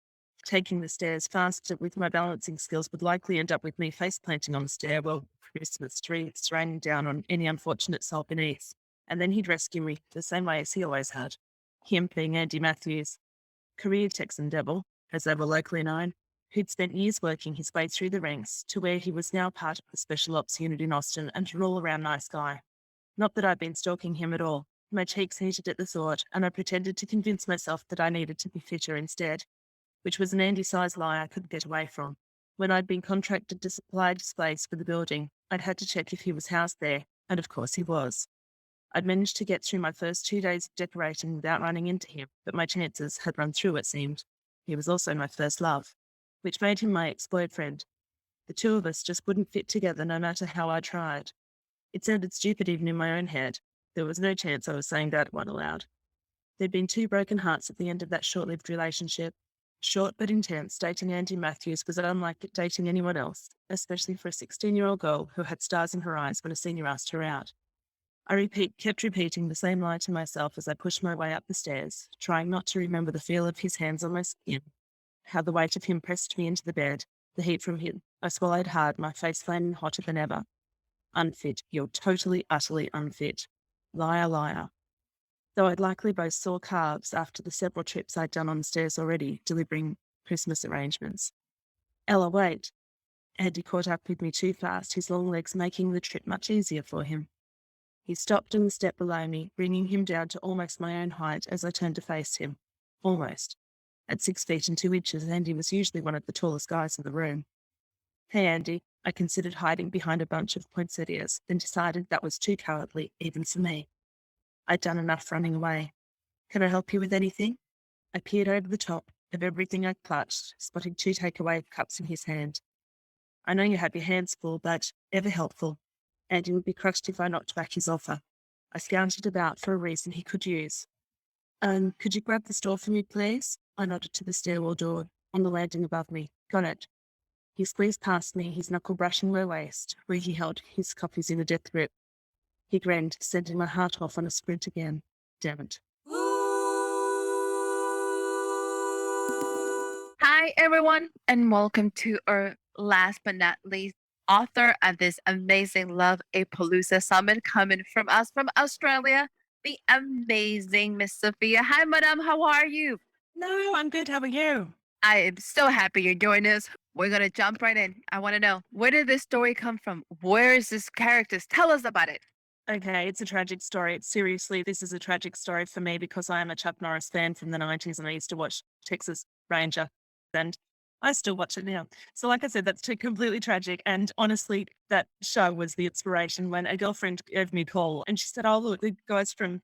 Taking the stairs faster with my balancing skills would likely end up with me face planting on the stairwell, Christmas trees raining down on any unfortunate soul beneath. And then he'd rescue me the same way as he always had. Him being Andy Matthews, career Texan devil, as they were locally known, who'd spent years working his way through the ranks to where he was now part of the Special Ops unit in Austin and an all-around nice guy. Not that I'd been stalking him at all. My cheeks heated at the thought, and I pretended to convince myself that I needed to be fitter instead, which was an Andy-sized lie I couldn't get away from. When I'd been contracted to supply displays for the building, I'd had to check if he was housed there, and of course he was. I'd managed to get through my first 2 days of decorating without running into him, but my chances had run through, it seemed. He was also my first love, which made him my ex-boyfriend. The two of us just wouldn't fit together no matter how I tried. It sounded stupid even in my own head. There was no chance I was saying that one aloud. There'd been 2 broken hearts at the end of that short-lived relationship. Short but intense, dating Andy Matthews was unlike dating anyone else, especially for a 16-year-old girl who had stars in her eyes when a senior asked her out. I kept repeating the same lie to myself as I pushed my way up the stairs, trying not to remember the feel of his hands on my skin, how the weight of him pressed me into the bed, the heat from him. I swallowed hard, my face flaming hotter than ever. Unfit. You're totally, utterly unfit. Liar, liar. Though I'd likely boast sore calves after the several trips I'd done on the stairs already, delivering Christmas arrangements. Ella, wait. Andy caught up with me too fast, his long legs making the trip much easier for him. He stopped in the step below me, bringing him down to almost my own height as I turned to face him. Almost. At 6 feet and 2 inches, Andy was usually one of the tallest guys in the room. Hey, Andy. I considered hiding behind a bunch of poinsettias, then decided that was too cowardly, even for me. I'd done enough running away. Can I help you with anything? I peered over the top of everything I clutched, spotting 2 takeaway cups in his hand. I know you have your hands full, but ever helpful. Andy would be crushed if I knocked back his offer. I scounted about for a reason he could use. Could you grab the store for me, please? I nodded to the stairwell door on the landing above me. Got it. He squeezed past me, his knuckle brushing my waist, where he held his copies in a death grip. He grinned, sending my heart off on a sprint again. Damn it. Hi, everyone, and welcome to our last but not least author of this amazing Luv-A-Palooza Summit coming from us from Australia, the amazing Miss Sophia. Hi, madam. How are you? No, I'm good. How are you? I am so happy you're joining us. We're going to jump right in. I want to know, where did this story come from? Where is this characters? Tell us about it. Okay, it's a tragic story. Seriously, this is a tragic story for me because I am a Chuck Norris fan from the 90s and I used to watch Texas Ranger and I still watch it now. So like I said, that's completely tragic. And honestly, that show was the inspiration when a girlfriend gave me a call and she said, oh, look, the guys from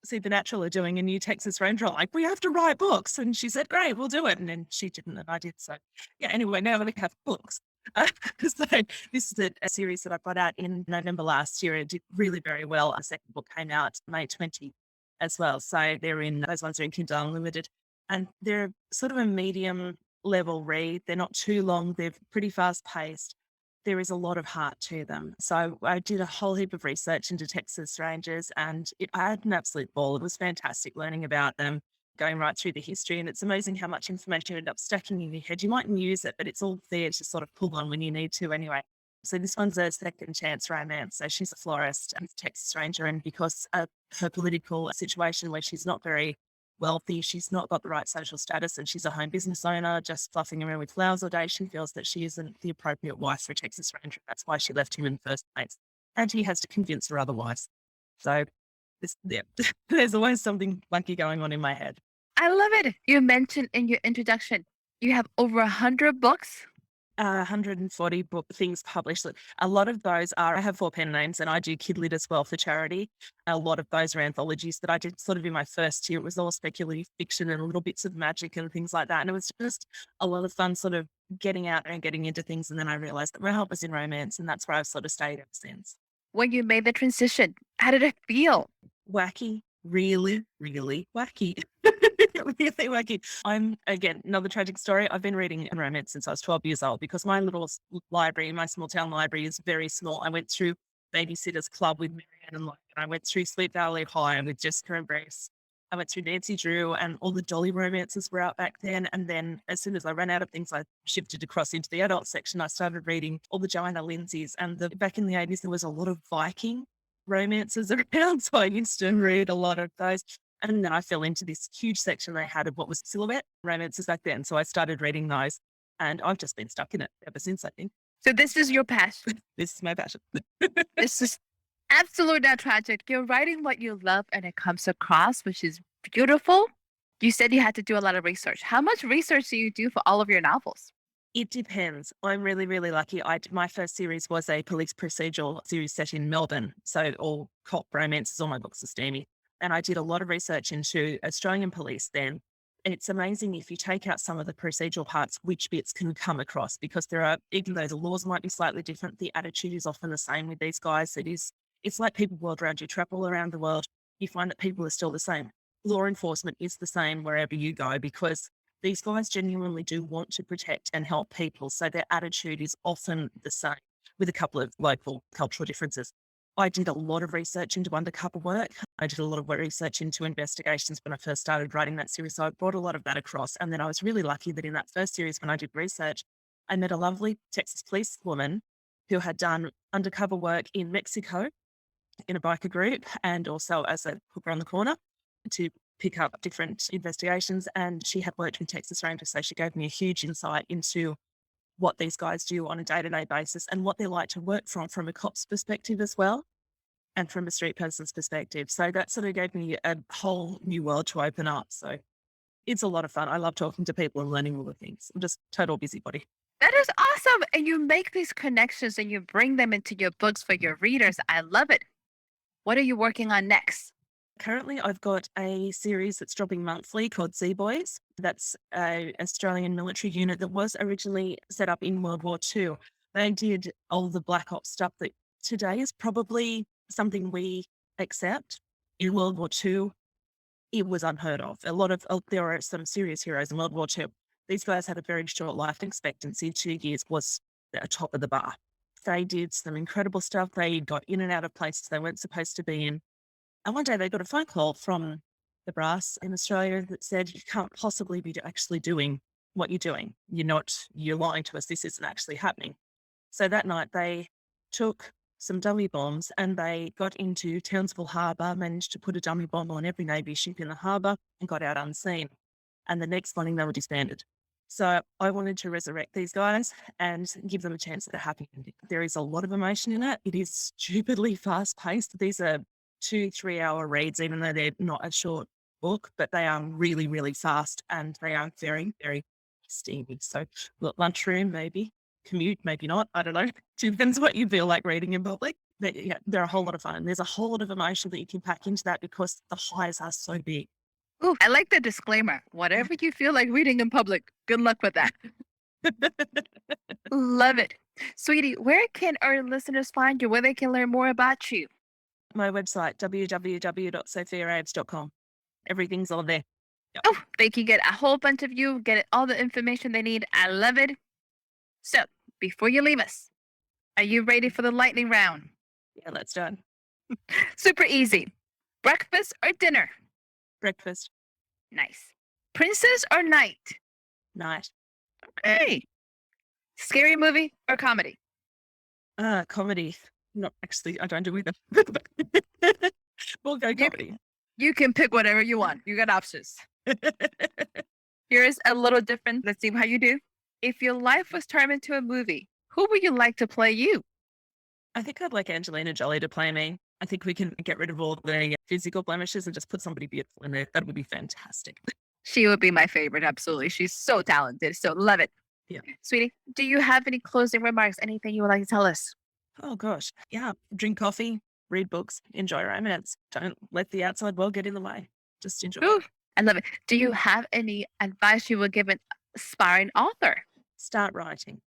Supernatural are doing a new Texas Ranger. I'm like, we have to write books. And she said, great, we'll do it. And then she didn't and I did. So yeah, anyway, now we have books. So this is a series that I put out in November last year. It did really very well. The second book came out May 20 as well. So those ones are in Kindle Unlimited. And they're sort of a medium level read. They're not too long. They're pretty fast paced. There is a lot of heart to them. So I did a whole heap of research into Texas Rangers and I had an absolute ball. It was fantastic learning about them, going right through the history. And it's amazing how much information you end up stacking in your head. You mightn't use it, but it's all there to sort of pull on when you need to anyway. So this one's a second chance romance. So she's a florist and a Texas Ranger. And because of her political situation where she's not very wealthy, she's not got the right social status, and she's a home business owner just fluffing around with flowers all day, she feels that she isn't the appropriate wife for a Texas Ranger. That's why she left him in the first place. And he has to convince her otherwise. So there's always something funky going on in my head. I love it. You mentioned in your introduction, you have over 100 books. 140 book things published. A lot of those I have 4 pen names and I do Kid Lit as well for charity. A lot of those are anthologies that I did sort of in my first year. It was all speculative fiction and little bits of magic and things like that. And it was just a lot of fun sort of getting out there and getting into things. And then I realized that my heart was in romance and that's where I've sort of stayed ever since. When you made the transition, how did it feel? Wacky, really, really wacky. It really lucky. I'm, again, another tragic story. I've been reading romance since I was 12 years old because my little library, my small town library is very small. I went through Babysitter's Club with Marianne and Logan. I went through Sweet Valley High with Jessica and Grace. I went through Nancy Drew, and all the Dolly romances were out back then. And then as soon as I ran out of things, I shifted across into the adult section. I started reading all the Joanna Lindsays. And back in the 80s, there was a lot of Viking romances around. So I used to read a lot of those. And then I fell into this huge section they had of what was silhouette romances back then. So I started reading those, and I've just been stuck in it ever since, I think. So this is your passion. This is my passion. This is absolutely not tragic. You're writing what you love and it comes across, which is beautiful. You said you had to do a lot of research. How much research do you do for all of your novels? It depends. I'm really, really lucky. My first series was a police procedural series set in Melbourne. So all cop romances, all my books are steamy. And I did a lot of research into Australian police then. It's amazing if you take out some of the procedural parts, which bits can come across, because there are, even though the laws might be slightly different, the attitude is often the same with these guys. It's like people world around you, travel around the world, you find that people are still the same. Law enforcement is the same wherever you go, because these guys genuinely do want to protect and help people. So their attitude is often the same, with a couple of local cultural differences. I did a lot of research into undercover work. I did a lot of research into investigations when I first started writing that series. So I brought a lot of that across. And then I was really lucky that in that first series, when I did research, I met a lovely Texas police woman who had done undercover work in Mexico in a biker group, and also as a hooker on the corner to pick up different investigations. And she had worked with Texas Rangers. So she gave me a huge insight into what these guys do on a day-to-day basis and what they're like to work from a cop's perspective as well, and from a street person's perspective. So that sort of gave me a whole new world to open up. So it's a lot of fun. I love talking to people and learning all the things. I'm just total busybody. That is awesome. And you make these connections and you bring them into your books for your readers. I love it. What are you working on next? Currently, I've got a series that's dropping monthly called Sea Boys. That's an Australian military unit that was originally set up in World War II. They did all the Black Ops stuff that today is probably something we accept. In World War II, it was unheard of. There are some serious heroes in World War II. These guys had a very short life expectancy. 2 years was the top of the bar. They did some incredible stuff. They got in and out of places they weren't supposed to be in. And one day they got a phone call from the brass in Australia that said, you can't possibly be actually doing what you're doing. You're lying to us. This isn't actually happening. So that night they took some dummy bombs and they got into Townsville Harbour, managed to put a dummy bomb on every Navy ship in the harbour and got out unseen. And the next morning they were disbanded. So I wanted to resurrect these guys and give them a chance at a happy ending. There is a lot of emotion in it. It is stupidly fast paced. These are 2-3 hour reads, even though they're not a short book, but they are really, really fast and they are very, very steamy. So lunchroom, maybe, commute, maybe not. I don't know. Depends what you feel like reading in public. But yeah, they're a whole lot of fun. There's a whole lot of emotion that you can pack into that because the highs are so big. Ooh, I like the disclaimer. Whatever you feel like reading in public, good luck with that. Love it. Sweetie, where can our listeners find you, where they can learn more about you? My website, www.sophiaraves.com. Everything's all there. Yep. Oh, they can get a whole bunch of you, get all the information they need. I love it. So, before you leave us, are you ready for the lightning round? Yeah, let's do it. Super easy. Breakfast or dinner? Breakfast. Nice. Princess or knight? Night. Okay. Scary movie or comedy? Comedy. Not actually, I don't do either. We'll go comedy. You can pick whatever you want. You got options. Here's a little different. Let's see how you do. If your life was turned into a movie, who would you like to play you? I think I'd like Angelina Jolie to play me. I think we can get rid of all the physical blemishes and just put somebody beautiful in there. That would be fantastic. She would be my favorite. Absolutely. She's so talented. So love it. Yeah. Sweetie, do you have any closing remarks? Anything you would like to tell us? Oh, gosh. Yeah. Drink coffee, read books, enjoy romance. Don't let the outside world get in the way. Just enjoy. Ooh, I love it. Do you have any advice you would give an aspiring author? Start writing.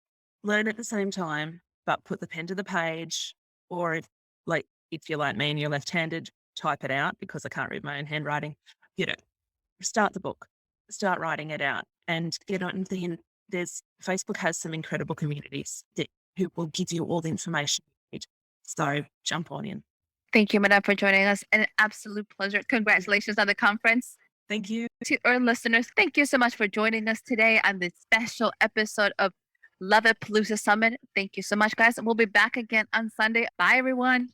Learn at the same time, but put the pen to the page. Or if you're like me and you're left-handed, type it out because I can't read my own handwriting. Start the book. start writing it out and get on. Facebook has some incredible communities who will give you all the information you need. So jump on in. Thank you, Madame, for joining us. An absolute pleasure. Congratulations on the conference. Thank you. To our listeners, thank you so much for joining us today on this special episode of Luv-A-Palooza Summit. Thank you so much, guys. We'll be back again on Sunday. Bye, everyone.